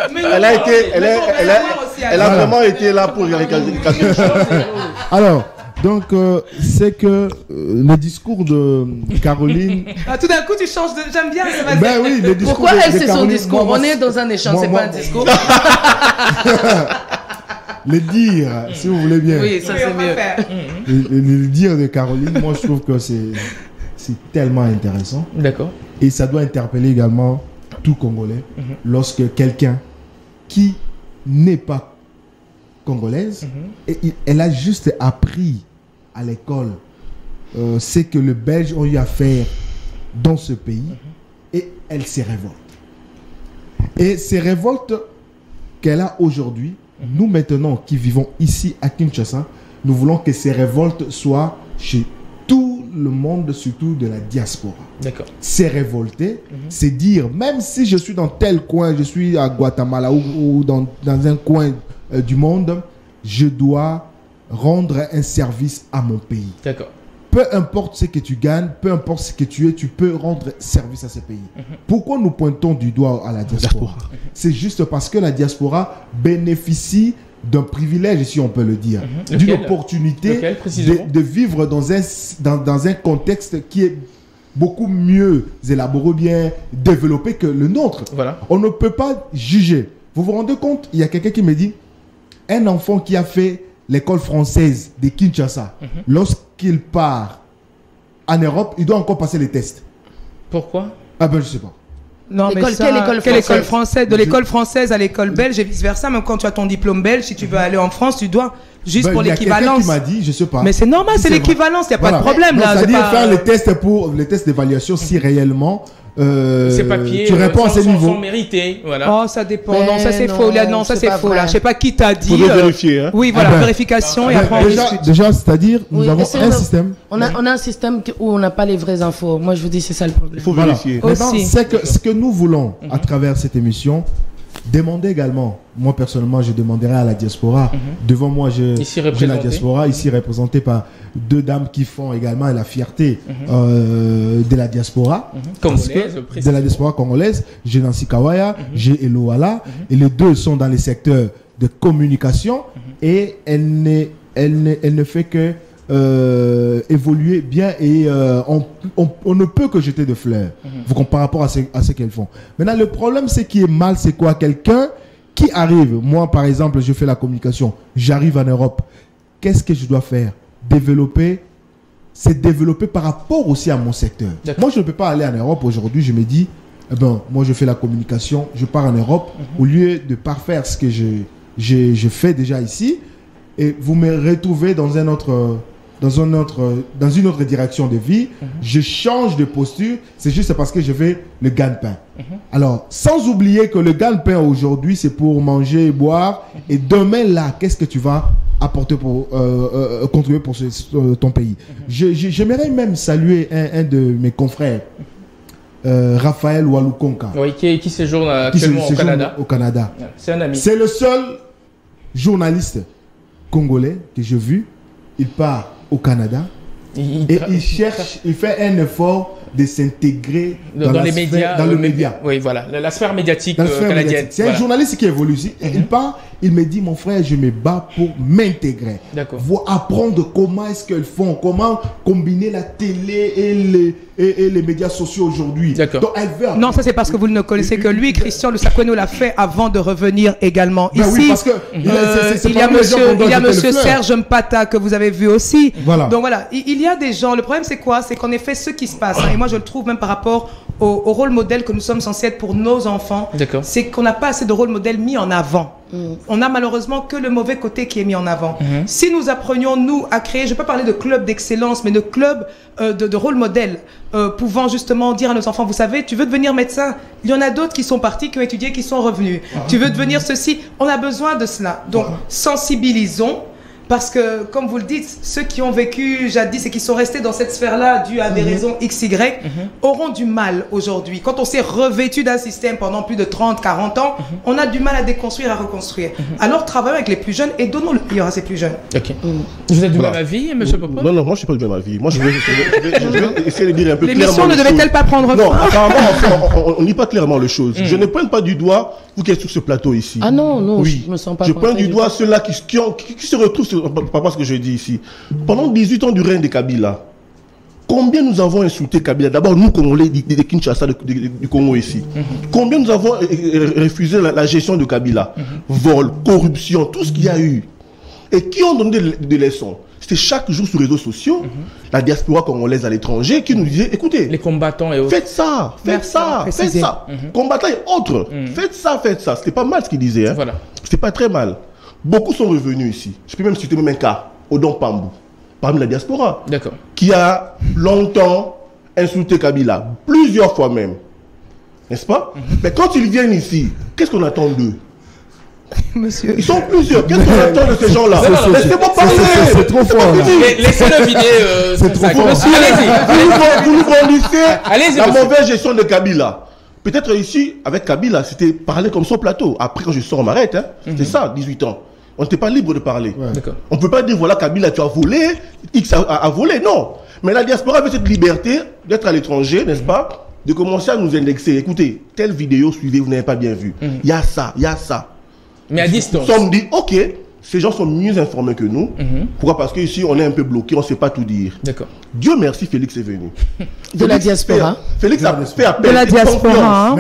Elle a vraiment été là pour récupérer les choses. Alors, donc, c'est que le discours de Caroline. Ah, tout d'un coup, tu changes de. J'aime bien. Ben oui, le discours. Pourquoi elle, c'est son Caroline, discours? On est dans un échange, c'est pas un discours. Le dire, si vous voulez bien. Oui, ça c'est mieux. Le dire de Caroline, moi, je trouve que c'est tellement intéressant. D'accord. Et ça doit interpeller également tout Congolais lorsque quelqu'un qui n'est pas congolaise, et elle a juste appris à l'école ce que les Belges ont eu à faire dans ce pays, et elle se révolte. Et ces révoltes qu'elle a aujourd'hui, nous maintenant qui vivons ici à Kinshasa, nous voulons que ces révoltes soient chez tout le monde, surtout de la diaspora. D'accord. C'est révolter, c'est dire, même si je suis dans tel coin, je suis à Guatemala ou dans un coin du monde, je dois rendre un service à mon pays. D'accord. Peu importe ce que tu gagnes, peu importe ce que tu es, tu peux rendre service à ce pays. Pourquoi nous pointons du doigt à la diaspora? C'est juste parce que la diaspora bénéficie d'un privilège, si on peut le dire, d'une opportunité de vivre dans un contexte qui est beaucoup mieux élaboré, bien développé que le nôtre. Voilà. On ne peut pas juger. Vous vous rendez compte? Il y a quelqu'un qui me dit, un enfant qui a fait l'école française de Kinshasa, lorsqu'il part en Europe, il doit encore passer les tests. Pourquoi? Ah ben je sais pas. Non, mais ça, quelle école française? De l'école française à l'école belge et vice-versa. Même quand tu as ton diplôme belge, si tu veux aller en France, tu dois juste pour l'équivalence. Qui m'a dit, je sais pas. Mais c'est normal, c'est l'équivalence, il n'y a pas de problème là. C'est-à-dire faire les tests d'évaluation si réellement ces papiers, tu réponds à ces niveaux. Sont mérités, voilà. Oh, ça dépend. Non, ça c'est faux. Là, non, ça c'est faux. Là, je sais pas qui t'a dit. Faut vérifier. Hein. Oui, voilà, vérification et après on discute. Déjà, c'est-à-dire, nous avons un système. On a un système où on n'a pas les vraies infos. Moi, je vous dis, c'est ça le problème. Il faut vérifier. Ce que nous voulons à travers cette émission, demander également, moi personnellement je demanderai à la diaspora, devant moi j'ai la diaspora ici représentée par deux dames qui font également la fierté de la diaspora, de la diaspora congolaise. J'ai Nancy Kawaya, j'ai Eloala, et les deux sont dans les secteurs de communication, et elle ne fait que évoluer bien, et on ne peut que jeter de fleurs par rapport à ce qu'elles font. Maintenant, le problème, c'est qui est mal, c'est quoi? Quelqu'un qui arrive, moi par exemple, je fais la communication, j'arrive en Europe, qu'est-ce que je dois faire? C'est développer par rapport aussi à mon secteur. Moi, je ne peux pas aller en Europe aujourd'hui, je me dis, moi je fais la communication, je pars en Europe, au lieu de parfaire ce que je fais déjà ici, et vous me retrouvez dans un autre dans une autre direction de vie, je change de posture, c'est juste parce que je veux le gagne-pain. Alors, sans oublier que le gagne-pain aujourd'hui, c'est pour manger et boire, et demain là, qu'est-ce que tu vas apporter pour contribuer pour ton pays. J'aimerais même saluer un de mes confrères, Raphaël Walukonka. Oui, qui séjourne actuellement au Canada. C'est un ami. C'est le seul journaliste congolais que j'ai vu. Il part au Canada et il fait un effort de s'intégrer dans les médias. Dans le média. Oui, voilà, la sphère médiatique canadienne. C'est un journaliste qui évolue. Il part, il me dit, mon frère, je me bats pour m'intégrer. D'accord. Apprendre comment est-ce qu'ils font, comment combiner la télé et les médias sociaux aujourd'hui. D'accord. Non, ça c'est parce que vous ne connaissez que lui. Christian Lusakwenou l'a fait avant de revenir également ici. Oui, parce que il y a monsieur Serge Mpata que vous avez vu aussi. Voilà. Donc voilà, il y a des gens. Le problème c'est quoi? C'est qu'en effet, ce qui se passe, et moi je le trouve même par rapport au rôle modèle que nous sommes censés être pour nos enfants, c'est qu'on n'a pas assez de rôle modèle mis en avant. On a malheureusement que le mauvais côté qui est mis en avant. Si nous apprenions, nous, à créer, je ne peux pas parler de club d'excellence, mais de club de rôle modèle, pouvant justement dire à nos enfants, vous savez, tu veux devenir médecin, il y en a d'autres qui sont partis, qui ont étudié, qui sont revenus. Tu veux devenir ceci, on a besoin de cela. Donc, sensibilisons. Parce que, comme vous le dites, ceux qui ont vécu jadis et qui sont restés dans cette sphère-là, dû à des raisons XY, auront du mal aujourd'hui. Quand on s'est revêtu d'un système pendant plus de 30, 40 ans, on a du mal à déconstruire, à reconstruire. Alors, travaillons avec les plus jeunes et donnons le meilleur à ces plus jeunes. Ok. Vous êtes du même avis, M. Popo? Non, moi, je ne suis pas du même avis. Moi, je vais essayer de dire un peu clairement. L'émission ne devait-elle pas prendre fin? Non, apparemment, on ne dit pas clairement les choses. Je ne pointe pas du doigt, vous qui êtes sur ce plateau ici. Ah non, oui. Je me sens pas. Je pointe du doigt ceux-là qui se retrouvent pas ce que je dis ici. Pendant 18 ans du règne de Kabila, combien nous avons insulté Kabila? D'abord, nous, Congolais, de Kinshasa, du Congo ici. Combien nous avons refusé la gestion de Kabila? Vol, corruption, tout ce qu'il y a eu. Et qui ont donné des leçons? C'était chaque jour sur les réseaux sociaux, la diaspora congolaise à l'étranger qui nous disait, écoutez, les combattants et autres. Faites ça. Combattants et autres. Faites ça. C'était pas mal ce qu'ils disaient. Hein. Voilà. C'était pas très mal. Beaucoup sont revenus ici. Je peux même citer un cas, Odon Pambou, parmi la diaspora, qui a longtemps insulté Kabila, plusieurs fois même. N'est-ce pas? Mais quand ils viennent ici, qu'est-ce qu'on attend d'eux? Monsieur. Ils sont plusieurs. Qu'est-ce qu'on attend de ces gens-là? Laissez-moi parler. C'est trop fort. Laissez-le vider. C'est trop fort. Vous nous brandissez la mauvaise gestion de Kabila. Peut-être ici, avec Kabila, c'était parler comme son plateau. Après, quand je sors, on m'arrête. Hein. C'est ça, 18 ans. On n'était pas libre de parler. On ne peut pas dire, voilà, Kabila, tu as volé, X a volé. Non. Mais la diaspora avait cette liberté d'être à l'étranger, n'est-ce pas? De commencer à nous indexer. Écoutez, telle vidéo, suivez, vous n'avez pas bien vu. Il y a ça, il y a ça. Mais à distance. On me dit, ok, ces gens sont mieux informés que nous. Pourquoi? Parce qu'ici, on est un peu bloqué, on ne sait pas tout dire. D'accord. Dieu merci, Félix est venu. De la diaspora. Félix a fait appel. De la diaspora. Non,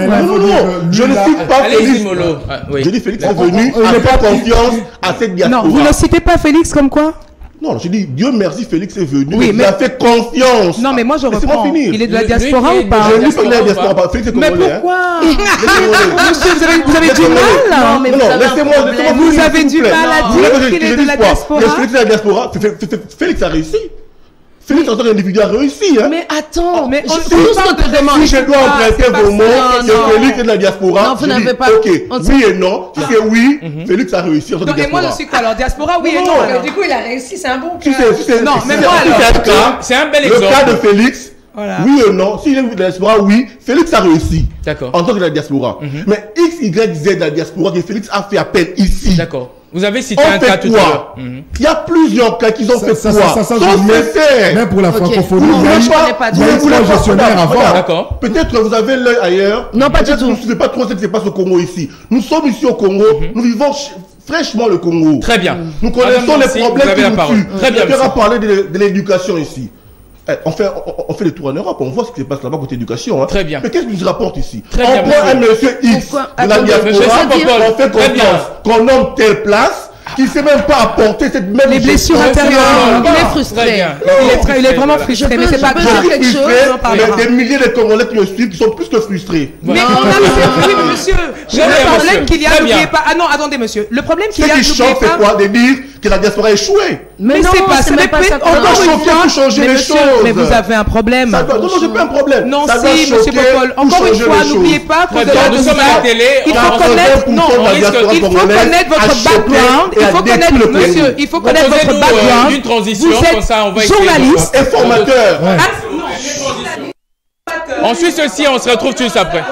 je ne cite pas Félix. Je dis Félix est venu, il n'a pas confiance à cette diaspora. Non, vous ne citez pas Félix comme quoi? Non, je dis Dieu merci, Félix est venu. Oui, il a fait confiance. Non, mais moi je reprends. Il est de la diaspora ou pas? Je ne dis pas de la diaspora. Félix est congolais. Mais pourquoi? Monsieur, vous avez du mal? Non, mais laissez-moi. Vous avez du mal à dire qu'il est de la diaspora? Félix est de la diaspora. Félix a réussi. Félix en tant qu'individu a réussi. Hein. Mais attends, mais si je dois emprunter vos mots, c'est Félix est de la diaspora. Non, vous n'avez pas. Ok, oui et non. Si c'est oui, Félix a réussi en tant que diaspora. Et moi je suis quoi alors? Diaspora, oui et non. Du coup, il a réussi, c'est un bon cas. Non, mais moi alors. C'est un bel exemple. Le cas de Félix, oui et non. S'il est de la diaspora, oui, Félix a réussi. D'accord. En tant que de la diaspora. Mais X, Y, Z de la diaspora que Félix a fait appel ici. D'accord. Vous avez cité un cas tout à l'heure. Il y a plusieurs cas qui ont fait quoi? Ça même pour la francophonie, il y a eu un gestionnaire avant. D'accord. Peut-être vous avez l'œil ailleurs. Non, pas du tout. Vous ne savez pas trop ce qui se passe au Congo ici. Nous sommes ici au Congo. Nous vivons fraîchement le Congo. Très bien. Nous connaissons les problèmes qui nous tuent. Très bien. On va parler de l'éducation ici. On fait des tours en Europe, on voit ce qui se passe là-bas côté éducation. Hein. Très bien. Mais qu'est-ce qu'il nous rapporte ici? Très on bien, prend un monsieur X de la diaspora, on fait confiance, qu'on nomme telle place, qui ne sait même pas apporter cette même les blessures intérieures. Il est frustré. Il est vraiment frustré, mais c'est pas grave. Il y a des milliers de Congolais qui me suivent qui sont plus que frustrés. Mais on a monsieur, je vais parler problème qu'il y a, n'oubliez pas. Ah non, attendez, monsieur. Le problème qu'il y a, n'oubliez pas. C'est quoi de dire que la diaspora a échoué? Mais non, c'est pas ça. Encore une fois, changer les choses. Mais vous avez un problème. Non, j'ai pas un problème. Non, si, monsieur Popol. Encore une fois, n'oubliez pas que nous sommes à la télé. Il faut connaître, non, il faut connaître votre background. Il faut connaître, monsieur, il faut connaître votre background. Une transition, comme ça, on va journaliste et formateur. Ensuite, ceci, on se retrouve juste après.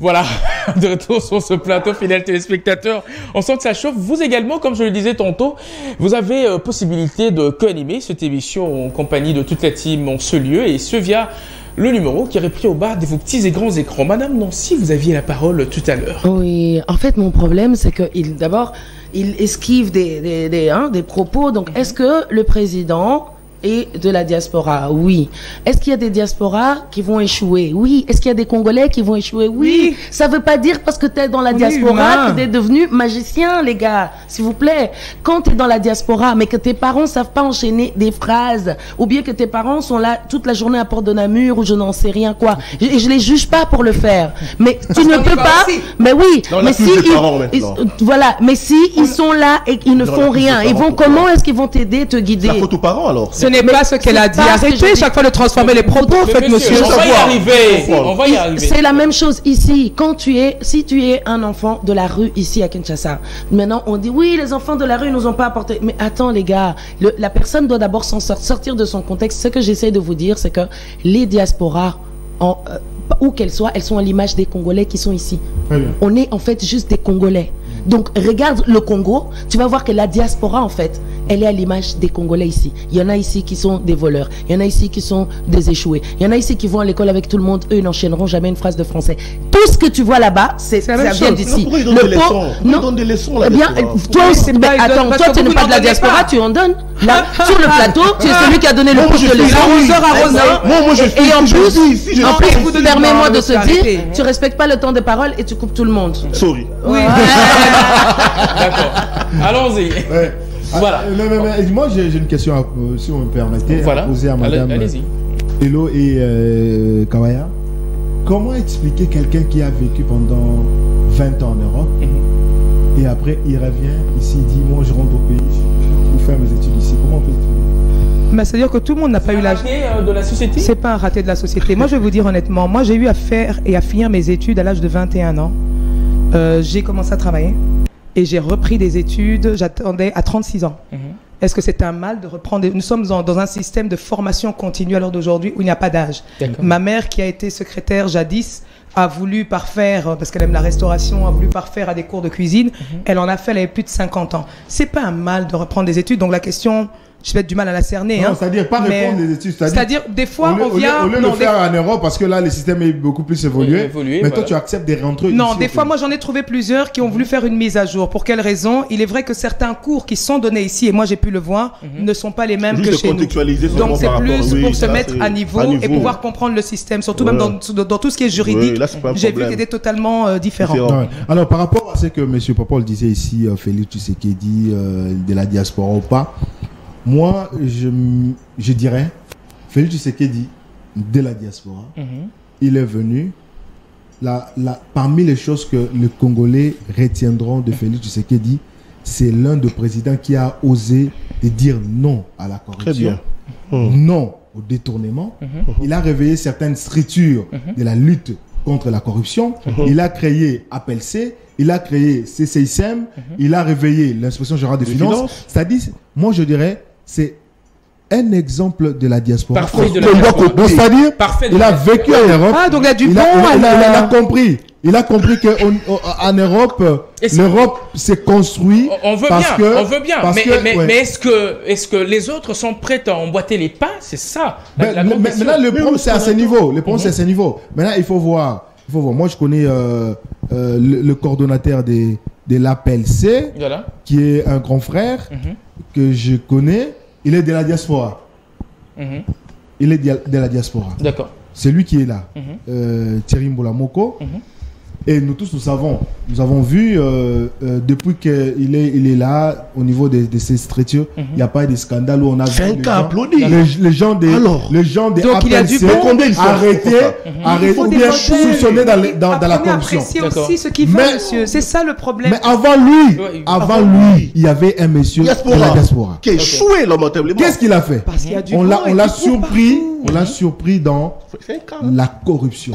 Voilà, de retour sur ce plateau, fidèles téléspectateurs. On sent que ça chauffe. Vous également, comme je le disais tantôt, vous avez possibilité de co-animer cette émission en compagnie de toute la team en ce lieu, et ce via le numéro qui est repris au bas de vos petits et grands écrans. Madame Nancy, vous aviez la parole tout à l'heure. Oui, en fait, mon problème, c'est que d'abord, il esquive des propos. Donc, est-ce que le président et de la diaspora? Oui. Est-ce qu'il y a des diasporas qui vont échouer? Oui. Est-ce qu'il y a des Congolais qui vont échouer? Oui. Ça veut pas dire parce que tu es dans la diaspora que tu es devenu magicien, les gars. S'il vous plaît. Quand tu es dans la diaspora, mais que tes parents savent pas enchaîner des phrases, ou bien que tes parents sont là toute la journée à Port de Namur, ou je n'en sais rien quoi. Et je les juge pas pour le faire. Mais tu ne peux pas. Mais oui. Non, mais si voilà. Mais si ils sont là et ils ne font rien, ils vont comment est-ce qu'ils vont t'aider, te guider? Ça faute aux parents alors. Ce n'est pas ce qu'elle a dit. Arrêtez chaque fois de transformer les propos, faites monsieur. On va y arriver. On va y arriver. C'est la même chose ici. Si tu es un enfant de la rue ici à Kinshasa, maintenant on dit oui, les enfants de la rue nous ont pas apporté. Mais attends les gars, la personne doit d'abord sortir de son contexte. Ce que j'essaie de vous dire, c'est que les diasporas, où qu'elles soient, elles sont à l'image des Congolais qui sont ici. On est en fait juste des Congolais. Donc regarde le Congo, tu vas voir que la diaspora en fait, elle est à l'image des Congolais ici. Il y en a ici qui sont des voleurs, il y en a ici qui sont des échoués, il y en a ici qui vont à l'école avec tout le monde, eux ils n'enchaîneront jamais une phrase de français. Tout ce que tu vois là-bas, ça vient d'ici. Pourquoi ils donnent des leçons? Ils donnent des leçons là. Eh bien, toi, attends, toi tu n'es pas de la diaspora, tu en donnes. Là, sur le plateau, tu es celui qui a donné le cours de leçons. Et en plus, permets-moi de te dire, tu respectes pas le temps de parole et tu coupes tout le monde. Sorry. Oui. D'accord. Allons-y. Ouais. Voilà. Mais moi, j'ai une question, si vous me permettez, à poser à madame Hello et Kawaya. Comment expliquer quelqu'un qui a vécu pendant 20 ans en Europe et après il revient ici, il dit moi je rentre au pays pour faire mes études ici? Comment on peut expliquer? C'est-à-dire que tout le monde n'a pas eu l'âge. C'est un raté de la société? C'est pas un raté de la société. Moi, je vais vous dire honnêtement, moi j'ai eu à faire et à finir mes études à l'âge de 21 ans. J'ai commencé à travailler et j'ai repris des études, j'attendais à 36 ans. Est-ce que c'est un mal de reprendre Nous sommes dans un système de formation continue à l'heure d'aujourd'hui où il n'y a pas d'âge. Ma mère, qui a été secrétaire jadis, a voulu parfaire, parce qu'elle aime la restauration, a voulu parfaire à des cours de cuisine. Elle en a fait, elle avait plus de 50 ans. C'est pas un mal de reprendre des études. Donc la question... Je vais être du mal à la cerner. Non, c'est-à-dire pas répondre des études. C'est-à-dire, des fois, on vient... Au lieu de le faire en Europe, parce que là, le système est beaucoup plus évolué. Mais toi, tu acceptes des rentrées. Non, des fois, moi, j'en ai trouvé plusieurs qui ont voulu faire une mise à jour. Pour quelle raison? Il est vrai que certains cours qui sont donnés ici, et moi, j'ai pu le voir, ne sont pas les mêmes que chez nous. Donc, c'est plus pour se mettre à niveau et pouvoir comprendre le système, surtout même dans tout ce qui est juridique. J'ai vu qu'il était totalement différent. Alors, par rapport à ce que M. Popol disait ici, Félix Tshisekedi, de la diaspora ou pas, moi, je dirais, Félix Tshisekedi, de la diaspora, il est venu, parmi les choses que les Congolais retiendront de Félix Tshisekedi, c'est l'un des présidents qui a osé de dire non à la corruption, non au détournement. Il a réveillé certaines structures de la lutte contre la corruption. Il a créé APLC, il a créé CCISM, il a réveillé l'inspection générale des finances. C'est-à-dire, moi je dirais, c'est un exemple de la diaspora. Parfait de la diaspora. C'est-à-dire, il a vécu en Europe. Ah, donc il a du bon. Il a compris Il a compris qu'en Europe, l'Europe s'est construite. On veut bien. Mais est-ce que les autres sont prêts à emboîter les pas? C'est ça. Maintenant, le problème, c'est à ce niveau. Maintenant, il faut voir. Moi, je connais le coordonnateur de l'APLC, qui est un grand frère que je connais. Il est de la diaspora. Il est de la diaspora. D'accord. C'est lui qui est là. Thierry Mbolamoko. Et nous tous, nous avons vu, depuis qu'il est là, au niveau de ces structures, il n'y a pas eu de scandale où on a vu les gens des donc il y a du arrêtés ou bien soupçonnés dans la corruption. Apprécier aussi ce qu'il veut, monsieur. C'est ça le problème. Mais avant lui, il y avait un monsieur de la diaspora qui a échoué lamentablement. Qu'est-ce qu'il a fait? On l'a surpris dans la corruption.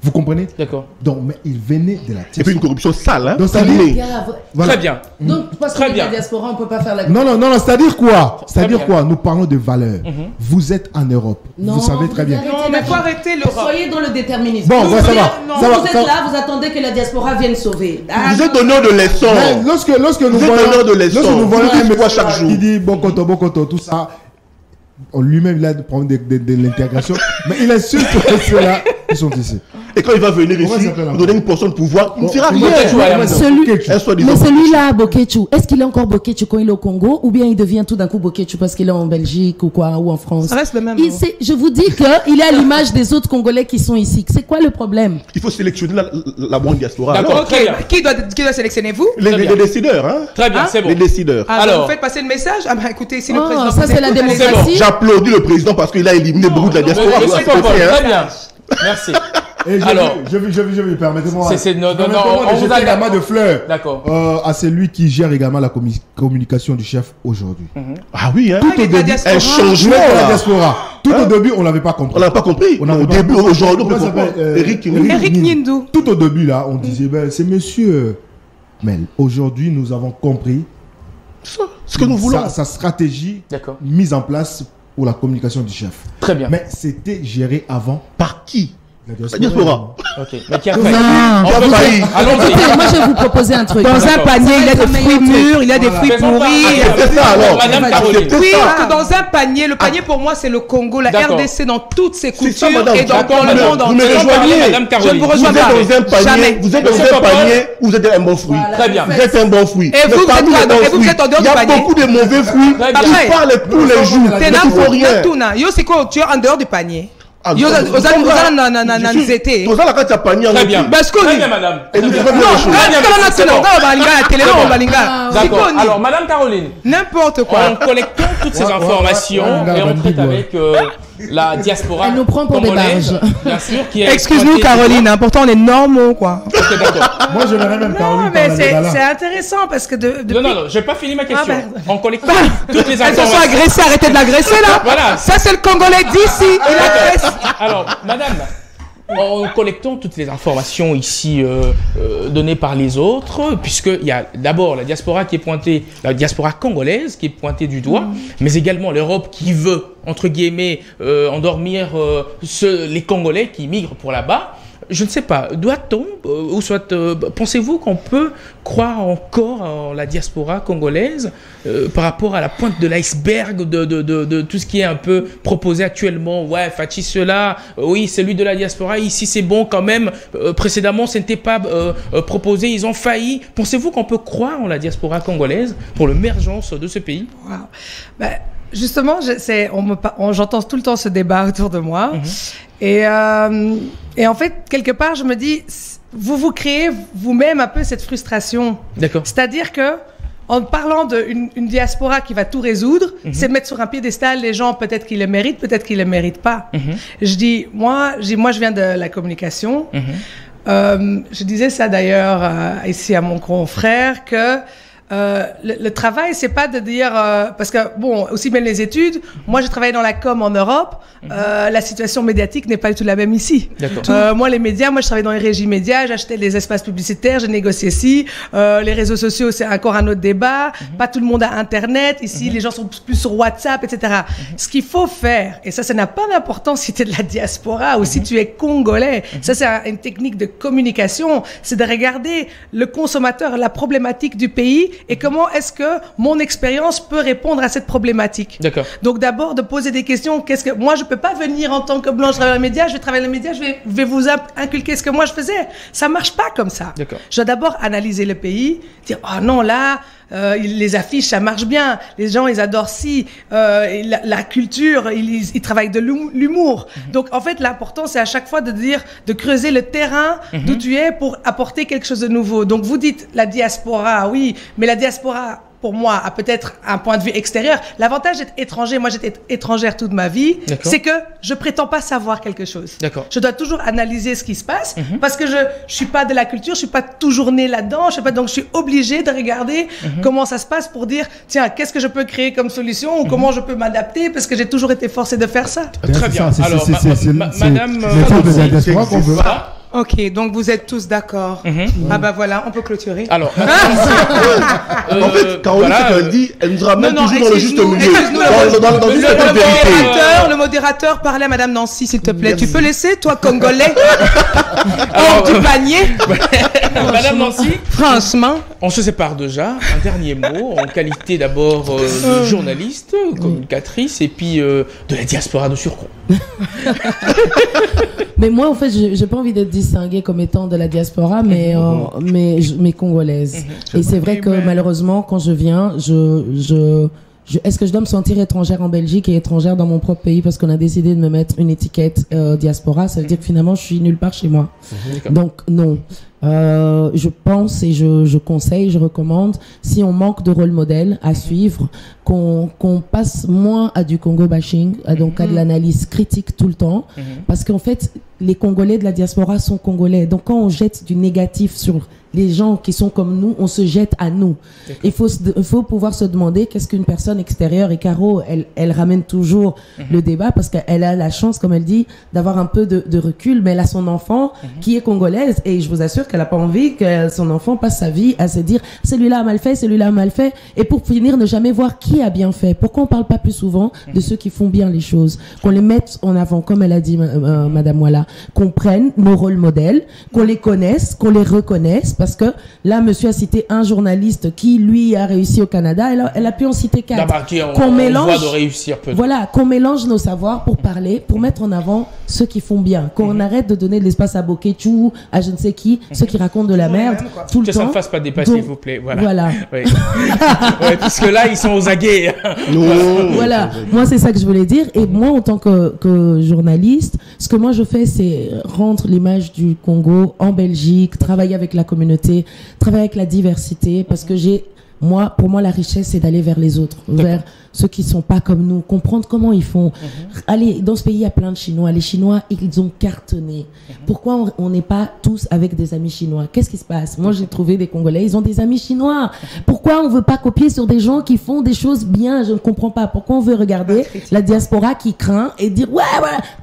Vous comprenez? D'accord. Donc, mais il venait de la diaspora. Et puis une corruption sale, hein? Donc, ça dit... Voilà. Très bien. Donc, parce que la diaspora, on ne peut pas faire la... Non, c'est-à-dire quoi? C'est-à-dire quoi? Nous parlons de valeurs. Vous êtes en Europe. Vous savez très bien. Non, mais il faut arrêter l'Europe. Soyez dans le déterminisme. Bon, ça va. Vous êtes là, vous attendez que la diaspora vienne sauver. Vous êtes donneur de leçons. Lorsque nous voyons un message chaque jour qui dit Bokoto, tout ça, lui-même, il a des problèmes de l'intégration, mais il insulte ceux-là qui sont ici. Et quand il va venir ici, vous donner une portion de pouvoir, il ne fera rien. Mais celui-là, Bokechu, est-ce qu'il est encore Bokechu quand il est au Congo, ou bien il devient tout d'un coup Bokechu parce qu'il est en Belgique ou quoi, ou en France? Ça reste le même. Je vous dis qu'il est à l'image des autres Congolais qui sont ici. C'est quoi le problème? Il faut sélectionner la bonne diaspora. D'accord, ok. Qui doit sélectionner vous? Les décideurs, hein? Très bien, c'est bon. Les décideurs. Alors, vous faites passer le message? Ah bah écoutez, si le président... Ça, c'est la démocratie. J'applaudis le président parce qu'il a éliminé beaucoup de la diaspora. Très bien. Merci. Alors, permettez-moi. On vous a également de fleurs. D'accord. À celui qui gère également la communication du chef aujourd'hui. Ah oui, hein. Tout au début, un changement de la diaspora. Tout au début, on l'avait pas compris. On l'a pas compris. Au début, aujourd'hui, on peut comprendre. Eric Nindou. Tout au début, là, on disait, c'est monsieur Mel. Aujourd'hui, nous avons compris ce que nous voulons. Sa stratégie mise en place pour la communication du chef. Très bien. Mais c'était géré avant. Par qui? La diaspora. Ok. Mais qui a failli? Moi, je vais vous proposer un truc. Dans un panier, il y a des fruits mûrs, il y a des fruits pourris. C'est ça alors. Madame Caroline. Oui, parce que dans un panier, le panier pour moi, c'est le Congo, la RDC dans toutes ses coutures et dans le monde entier. Vous me rejoignez. Madame Caroline. Je ne vous rejoins pas. Vous êtes dans un panier, vous êtes un bon fruit. Très bien. Vous êtes un bon fruit. Et vous, vous êtes en dehors du panier. Il y a beaucoup de mauvais fruits qui parlent tous les jours. T'es là pour rien. Yo, c'est quoi? Tu es en dehors du panier. Yo, très bien. Très bien, madame. D'accord. Alors, madame Caroline. N'importe quoi. En collectant toutes ces informations et on traite avec la diaspora. Elle nous prend pour des barges. Bien sûr. Excuse-nous, Caroline. Pourtant, on est normaux, quoi. Ok, d'accord. Moi, je verrais même Caroline. Non, mais c'est intéressant parce que Non, j'ai pas fini ma question. En collectant toutes les informations. informations. Elles se sont agressées, arrêtez de l'agresser, là. Voilà. Ça, c'est le Congolais d'ici. Il agresse. Alors, madame, en collectant toutes les informations ici données par les autres, puisqu'il y a d'abord la diaspora qui est pointée, la diaspora congolaise qui est pointée du doigt, mais également l'Europe qui veut, entre guillemets, endormir les Congolais qui migrent pour là-bas. Je ne sais pas, doit-on, ou soit, pensez-vous qu'on peut croire encore en la diaspora congolaise par rapport à la pointe de l'iceberg de tout ce qui est un peu proposé actuellement? Ouais, Fachi, cela, oui, c'est lui de la diaspora, ici c'est bon quand même, précédemment ce n'était pas proposé, ils ont failli. Pensez-vous qu'on peut croire en la diaspora congolaise pour l'émergence de ce pays? Wow. Ben, justement, j'entends tout le temps ce débat autour de moi. Et en fait, quelque part, je me dis, vous créez vous-même un peu cette frustration. D'accord. C'est-à-dire que, en parlant d'une diaspora qui va tout résoudre, c'est de mettre sur un piédestal les gens, peut-être qu'ils le méritent, peut-être qu'ils le méritent pas. Je dis, moi, je viens de la communication. Je disais ça d'ailleurs ici à mon confrère que le travail, c'est pas de dire parce que bon, aussi bien les études. Moi, j'ai travaillé dans la com en Europe. La situation médiatique n'est pas du tout la même ici. Moi, les médias, je travaillais dans les régies médias, j'achetais des espaces publicitaires, j'ai négocié ici. Les réseaux sociaux, c'est encore un autre débat. Pas tout le monde a Internet. Ici, les gens sont plus sur WhatsApp, etc. Ce qu'il faut faire, et ça n'a pas d'importance si tu es de la diaspora ou si tu es congolais. Ça, c'est une technique de communication. C'est de regarder le consommateur, la problématique du pays et comment est-ce que mon expérience peut répondre à cette problématique. D'accord. Donc, d'abord, de poser des questions. Moi, je peux pas venir en tant que blanche, je travaille dans les médias, je vais travailler dans les médias, je vais vous inculquer ce que moi je faisais. Ça marche pas comme ça. D'accord. Je dois d'abord analyser le pays, dire, oh non, là, les affiches, ça marche bien. Les gens, ils adorent la culture, ils travaillent de l'humour. Donc, en fait, l'important, c'est à chaque fois de creuser le terrain d'où tu es pour apporter quelque chose de nouveau. Donc, vous dites la diaspora, oui, mais la diaspora, pour moi, a peut-être un point de vue extérieur. L'avantage d'être étranger, moi j'étais étrangère toute ma vie, c'est que je prétends pas savoir quelque chose. Je dois toujours analyser ce qui se passe parce que je suis pas de la culture, je suis pas toujours née là-dedans, donc je suis obligée de regarder comment ça se passe pour dire, tiens, qu'est-ce que je peux créer comme solution ou comment je peux m'adapter parce que j'ai toujours été forcée de faire ça. Très bien. Alors, madame, Ok, donc vous êtes tous d'accord. Ah bah voilà, on peut clôturer. Alors, en fait, Caroline, voilà, ce qu'elle dit, elle nous ramène toujours dans le juste milieu. Le modérateur, parlait à Madame Nancy, s'il te plaît. Tu peux laisser, toi, Congolais, hors du panier. Madame Nancy, franchement, on se sépare déjà. Un dernier mot, en qualité d'abord de journaliste, communicatrice, et puis de la diaspora de surcroît. Mais moi, en fait, j'ai pas envie d'être distinguée comme étant de la diaspora, mais congolaise. Et c'est vrai que malheureusement, quand je viens, est-ce que je dois me sentir étrangère en Belgique et étrangère dans mon propre pays parce qu'on a décidé de me mettre une étiquette diaspora? Ça veut dire que finalement, je suis nulle part chez moi. Donc, non. Je pense et je conseille, je recommande, si on manque de rôle modèle à suivre, qu'on passe moins à du Congo bashing, donc à de l'analyse critique tout le temps, parce qu'en fait, les Congolais de la diaspora sont Congolais. Donc quand on jette du négatif sur les gens qui sont comme nous, on se jette à nous. Il faut pouvoir se demander qu'est-ce qu'une personne extérieure, et Caro, elle ramène toujours le débat parce qu'elle a la chance, comme elle dit, d'avoir un peu de recul, mais elle a son enfant qui est congolaise, et je vous assure qu'elle n'a pas envie que son enfant passe sa vie à se dire celui-là a mal fait, celui-là a mal fait, et pour finir ne jamais voir qui a bien fait. Pourquoi on parle pas plus souvent de ceux qui font bien les choses, qu'on les mette en avant, comme elle a dit Madame Walla, qu'on prenne nos rôles modèles, qu'on les connaisse, qu'on les reconnaisse, parce que là, monsieur a cité un journaliste qui, lui, a réussi au Canada, elle a pu en citer 4. Qu'on mélange, de réussir voilà, qu'on mélange nos savoirs pour parler, pour mettre en avant ceux qui font bien, qu'on arrête de donner de l'espace à Bokechu, à je ne sais qui, ceux qui racontent de la merde tout le temps. Que ça ne fasse pas dépasser, s'il vous plaît. Voilà. Oui. Ouais, puisque là, ils sont aux aguets. Voilà. Moi, c'est ça que je voulais dire. Et moi, en tant que journaliste, ce que moi je fais, c'est rendre l'image du Congo en Belgique, travailler avec la communauté, travailler avec la diversité, parce que pour moi, la richesse, c'est d'aller vers les autres, vers ceux qui sont pas comme nous, comprendre comment ils font. Allez, dans ce pays, il y a plein de Chinois. Les Chinois, ils ont cartonné. Pourquoi on n'est pas tous avec des amis chinois? Qu'est-ce qui se passe? Moi, j'ai trouvé des Congolais, ils ont des amis chinois. Pourquoi on veut pas copier sur des gens qui font des choses bien? Je ne comprends pas. Pourquoi on veut regarder la diaspora qui craint et dire ouais,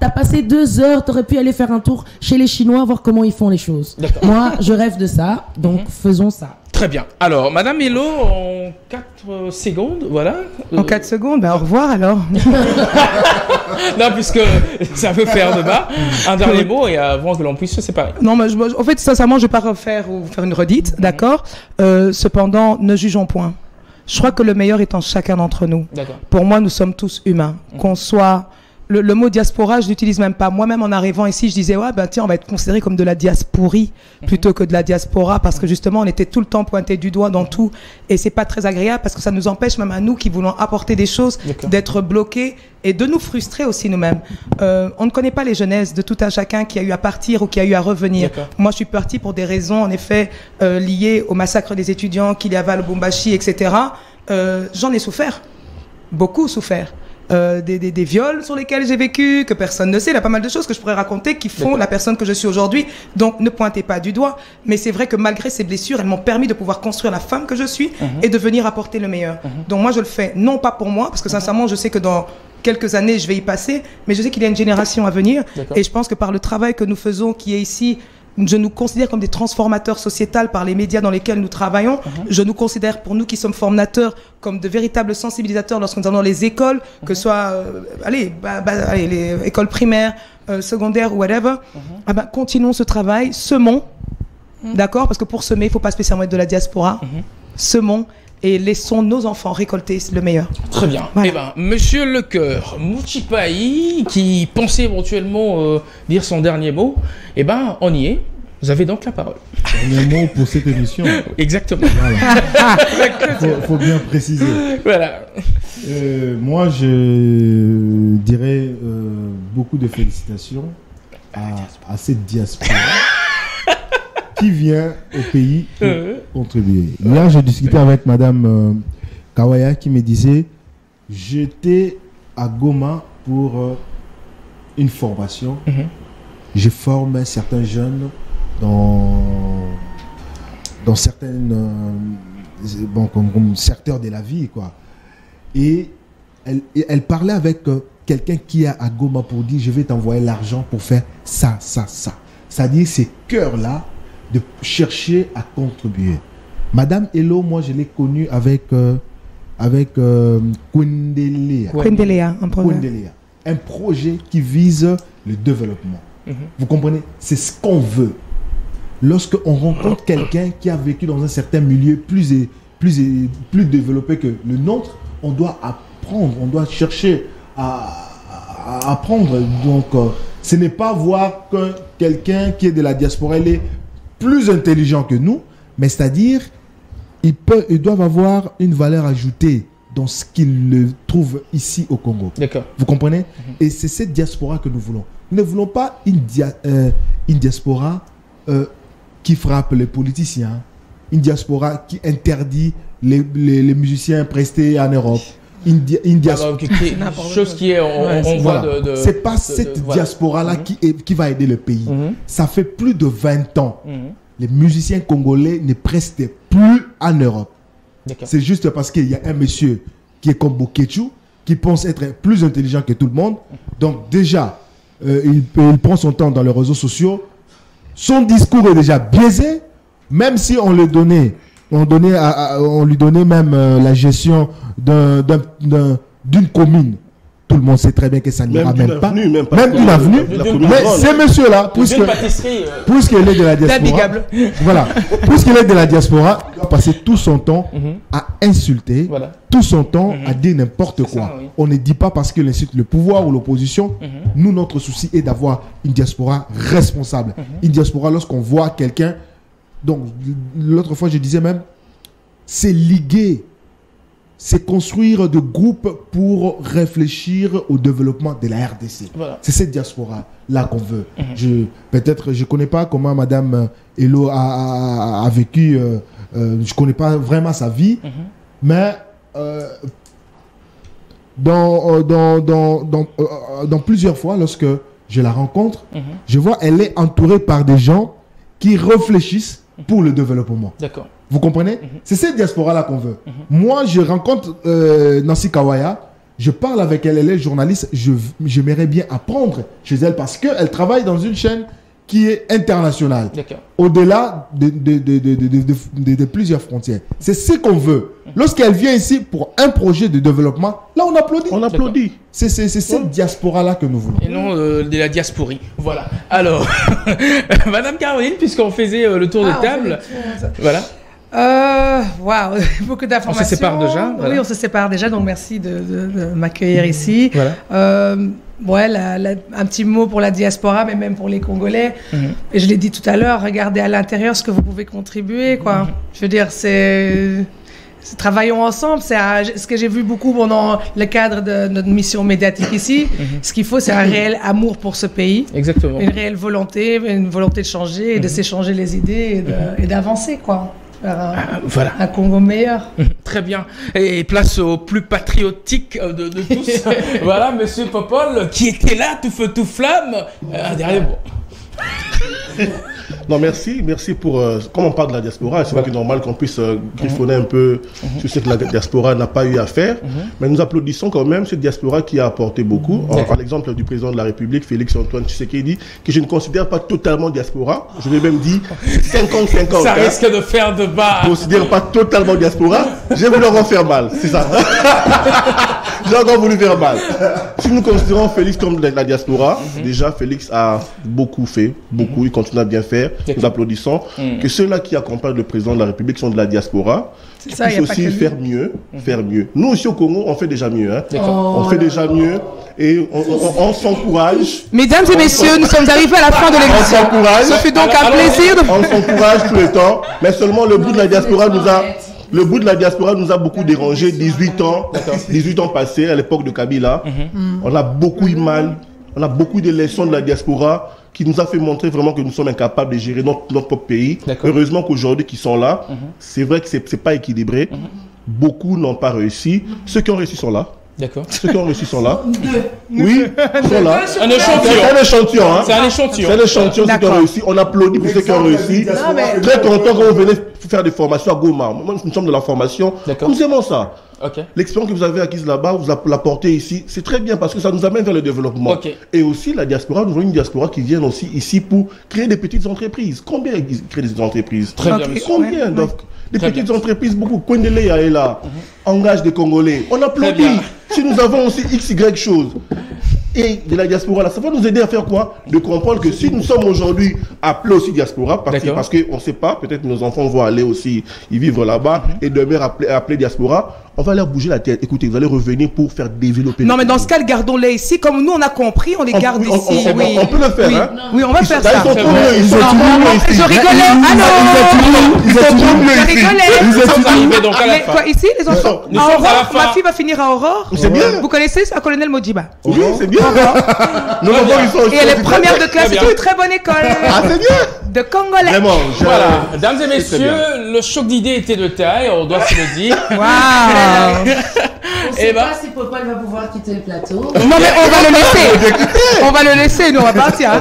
t'as passé 2 heures, t'aurais pu aller faire un tour chez les Chinois, voir comment ils font les choses. Moi, je rêve de ça, donc faisons ça. Très bien. Alors, Madame Hello, en 4 secondes, voilà. En 4 secondes, au revoir alors. Non, puisque ça veut faire débat. Un dernier mot et avant que l'on puisse se séparer. Non, mais en fait, sincèrement, je ne vais pas refaire ou faire une redite, d'accord. Cependant, ne jugeons point. Je crois que le meilleur est en chacun d'entre nous. Pour moi, nous sommes tous humains. Qu'on soit... Le mot diaspora, je l'utilise même pas. Moi-même, en arrivant ici, je disais, tiens, on va être considéré comme de la diasporie plutôt que de la diaspora, parce que justement, on était tout le temps pointé du doigt dans tout, et c'est pas très agréable parce que ça nous empêche, même à nous qui voulons apporter des choses, d'être bloqués et de nous frustrer aussi nous-mêmes. On ne connaît pas les jeunesses de tout un chacun qui a eu à partir ou qui a eu à revenir. Moi, je suis partie pour des raisons, en effet, liées au massacre des étudiants qu'il y avait à Lubumbashi, etc. J'en ai souffert, beaucoup souffert. des viols sur lesquels j'ai vécu, que personne ne sait. Il y a pas mal de choses que je pourrais raconter qui font la personne que je suis aujourd'hui. Donc, ne pointez pas du doigt. Mais c'est vrai que malgré ces blessures, elles m'ont permis de pouvoir construire la femme que je suis et de venir apporter le meilleur. Donc, moi, je le fais non pas pour moi, parce que sincèrement, je sais que dans quelques années, je vais y passer, mais je sais qu'il y a une génération à venir. Et je pense que par le travail que nous faisons, qui est ici, je nous considère comme des transformateurs sociétals par les médias dans lesquels nous travaillons. Je nous considère, pour nous qui sommes formateurs, comme de véritables sensibilisateurs lorsque nous allons dans les écoles, que ce soit les écoles primaires, secondaires ou whatever. Continuons ce travail, semons, d'accord, parce que pour semer, il ne faut pas spécialement être de la diaspora. Semons et laissons nos enfants récolter le meilleur. Très bien. Voilà. Eh ben, Monsieur Lecoeur, Mouchipaï, qui pensait éventuellement dire son dernier mot, eh ben, on y est. Vous avez donc la parole. Dernier mot pour cette émission. Exactement. Voilà. faut bien préciser. Voilà. Moi, je dirais beaucoup de félicitations à cette diaspora qui vient au pays pour contribuer. Là, j'ai discuté avec Madame Kawaya qui me disait j'étais à Goma pour une formation. Je forme certains jeunes dans certaines comme secteurs de la vie, quoi. Et elle parlait avec quelqu'un qui est à Goma pour dire je vais t'envoyer l'argent pour faire ça. C'est-à-dire ces cœurs-là de chercher à contribuer. Madame Elo, moi je l'ai connue avec Kwendelea, un projet qui vise le développement. Vous comprenez? C'est ce qu'on veut. Lorsqu'on rencontre quelqu'un qui a vécu dans un certain milieu plus développé que le nôtre, on doit apprendre, on doit chercher à apprendre. Donc, ce n'est pas voir que quelqu'un qui est de la diaspora, il est plus intelligent que nous, mais c'est-à-dire, ils doivent avoir une valeur ajoutée dans ce qu'ils trouvent ici au Congo. D'accord. Vous comprenez? Et c'est cette diaspora que nous voulons. Nous ne voulons pas une diaspora qui frappe les politiciens, une diaspora qui interdit les musiciens prestés en Europe. Une diaspora. Chose qui est, on voit c'est pas cette diaspora-là qui va aider le pays. Ça fait plus de 20 ans. Les musiciens congolais ne prestent plus en Europe. C'est juste parce qu'il y a un monsieur qui est comme Bokechu, qui pense être plus intelligent que tout le monde. Donc déjà, il prend son temps dans les réseaux sociaux. Son discours est déjà biaisé, même si on lui donnait même la gestion d'une commune. Tout le monde sait très bien que ça n'ira même pas. Même d'une avenue. Mais ces messieurs-là, puisqu'il est de la diaspora, voilà, puisqu'il est de la diaspora, il doit passer tout son temps à insulter, tout son temps à dire n'importe quoi. Ça, oui. On ne dit pas parce qu'il insulte le pouvoir ou l'opposition. Nous, notre souci est d'avoir une diaspora responsable. Une diaspora, lorsqu'on voit quelqu'un, donc l'autre fois je disais même, c'est liguer. C'est construire des groupes pour réfléchir au développement de la RDC. Voilà. C'est cette diaspora-là qu'on veut. Peut-être, je ne connais pas comment Madame Elo a vécu, je ne connais pas vraiment sa vie, mais dans plusieurs fois, lorsque je la rencontre, je vois qu'elle est entourée par des gens qui réfléchissent pour le développement. D'accord. Vous comprenez? C'est cette diaspora-là qu'on veut. Moi, je rencontre Nancy Kawaya, je parle avec elle, elle est journaliste, j'aimerais bien apprendre chez elle parce qu'elle travaille dans une chaîne qui est internationale, au-delà de plusieurs frontières. C'est ce qu'on veut. Lorsqu'elle vient ici pour un projet de développement, là on applaudit. On applaudit. C'est cette diaspora-là que nous voulons. Et non de la diasporie. Voilà. Alors, Madame Caroline, puisqu'on faisait le tour de table, voilà. Waouh, beaucoup d'informations. On se sépare déjà. Voilà. Oui, on se sépare déjà, donc merci de m'accueillir ici. Voilà. Un petit mot pour la diaspora, mais même pour les Congolais. Et je l'ai dit tout à l'heure, regardez à l'intérieur ce que vous pouvez contribuer, quoi. Je veux dire, travaillons ensemble. C'est ce que j'ai vu beaucoup pendant le cadre de notre mission médiatique ici. Ce qu'il faut, c'est un réel amour pour ce pays. Exactement. Une réelle volonté, une volonté de changer et de s'échanger les idées et d'avancer, quoi. Voilà. Un Congo meilleur. Très bien. Et place au plus patriotique de tous. Voilà, Monsieur Popol, qui était là, tout feu, tout flamme. Un dernier mot. Non, merci pour... comme on parle de la diaspora, c'est vrai que c'est normal qu'on puisse griffonner un peu sur ce que la diaspora n'a pas eu à faire, mais nous applaudissons quand même cette diaspora qui a apporté beaucoup. Par l'exemple du président de la République, Félix-Antoine Tshisekedi, que je ne considère pas totalement diaspora, je vais même dire 50-50. Ça risque de faire débat. Je ne considère pas totalement diaspora, j'ai voulu encore faire mal, c'est ça. J'ai encore voulu faire mal. Si nous considérons Félix comme la diaspora, déjà Félix a beaucoup fait, il continue à bien faire. Nous applaudissons. Que ceux-là qui accompagnent le président de la République sont de la diaspora. Ils puissent aussi faire mieux, Nous aussi au Congo, on fait déjà mieux. Hein. On fait déjà mieux et on s'encourage. Mesdames et messieurs, nous sommes arrivés à la fin de l'émission. On s'encourage. Ce fut donc un plaisir. On s'encourage tout le temps, mais seulement le bout de la diaspora nous a... Le bout de la diaspora nous a beaucoup dérangé. 18 ans passés à l'époque de Kabila. On a beaucoup eu mal. On a beaucoup de leçons de la diaspora qui nous a fait montrer vraiment que nous sommes incapables de gérer notre propre pays. Heureusement qu'aujourd'hui qu'ils sont là, c'est vrai que c'est pas équilibré. Beaucoup n'ont pas réussi. Ceux qui ont réussi sont là. D'accord. Ceux qui ont réussi sont là. Oui, sont là. Un échantillon. C'est un échantillon. Hein. C'est un échantillon. C'est un échantillon ceux qui ont réussi. On applaudit pour ceux qui ont réussi. Très content quand vous venez faire des formations à Goma. Moi, nous sommes de la formation. Nous aimons ça. L'expérience que vous avez acquise là-bas, vous l'apportez ici. C'est très bien parce que ça nous amène vers le développement. Et aussi, la diaspora, nous voulons une diaspora qui vient aussi ici pour créer des petites entreprises. Combien ils créent des entreprises? Très bien. Combien des petites entreprises, beaucoup. Kwendelea est là, engage des Congolais. On applaudit. Si nous avons aussi XY choses et de la diaspora, là, ça va nous aider à faire quoi? De comprendre que si nous sommes aujourd'hui appelés aussi diaspora, parce qu'on ne sait pas, peut-être nos enfants vont aller aussi y vivre là-bas et demain appeler diaspora, on va leur bouger la tête. Écoutez, vous allez revenir pour faire développer. Non, mais dans ce cas, gardons-les ici. Comme nous, on a compris, on les garde ici. On peut le faire, hein? Oui, on va faire ça. Je rigolais. Ah non! Je rigolais. Nous sommes arrivés donc à la fin. Quoi, ici, les enfants? Nous sommes à la fin. Ma fille va finir à Aurore. C'est bien. Vous connaissez ça, Colonel Modiba? Oui, c'est bien. Et elle est première de classe. C'est une très bonne école. Ah, c'est bien. De Congolais. Vraiment. Voilà. Mesdames et messieurs, le choc d'idées était de taille, on doit se le dire. Waouh. On sait pas si Popol va pouvoir quitter le plateau. Non, mais on va le laisser. On va le laisser, nous, on va partir.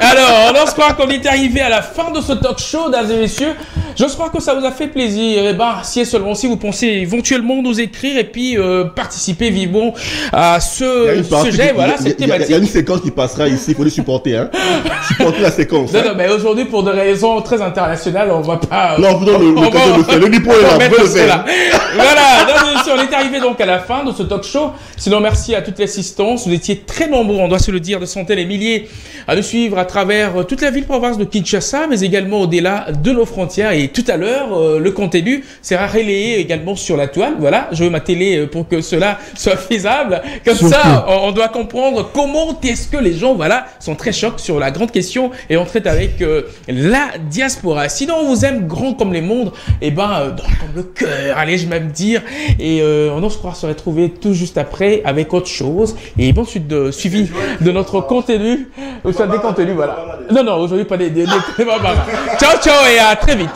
Alors, on se croit qu'on est arrivé à la fin de ce talk show, mesdames et messieurs. Je crois que ça vous a fait plaisir. Et ben, si et seulement si vous pensez éventuellement nous écrire et puis participer vivement à ce sujet, voilà, cette thématique. Il y a une séquence qui passera ici, il faut les supporter, hein. Supporter la séquence. Non, mais aujourd'hui, pour des raisons très internationales, on va pas... Non, vous donnez le dépôt est là, vous le faites. Voilà, mesdames et messieurs, on est arrivé donc à la fin de ce talk show. Sinon, merci à toute l'assistance. Vous étiez très nombreux, on doit se le dire, de centaines et milliers à nous suivre à travers toute la ville-province de Kinshasa, mais également au-delà de nos frontières. Et tout à l'heure, le contenu sera relayé également sur la toile. Voilà, je veux ma télé pour que cela soit faisable. Comme ça, on doit comprendre comment est-ce que les gens, voilà, sont très choqués sur la grande question et on traite avec la diaspora. Sinon, on vous aime grand comme les mondes, et ben, droit comme le cœur, allez, je vais même dire. Et on se croit se retrouver tout juste après avec autre chose. Et bon, suivi de notre contenu, ou soit des contenus, voilà. Non, aujourd'hui, pas des ciao, ciao et à très vite.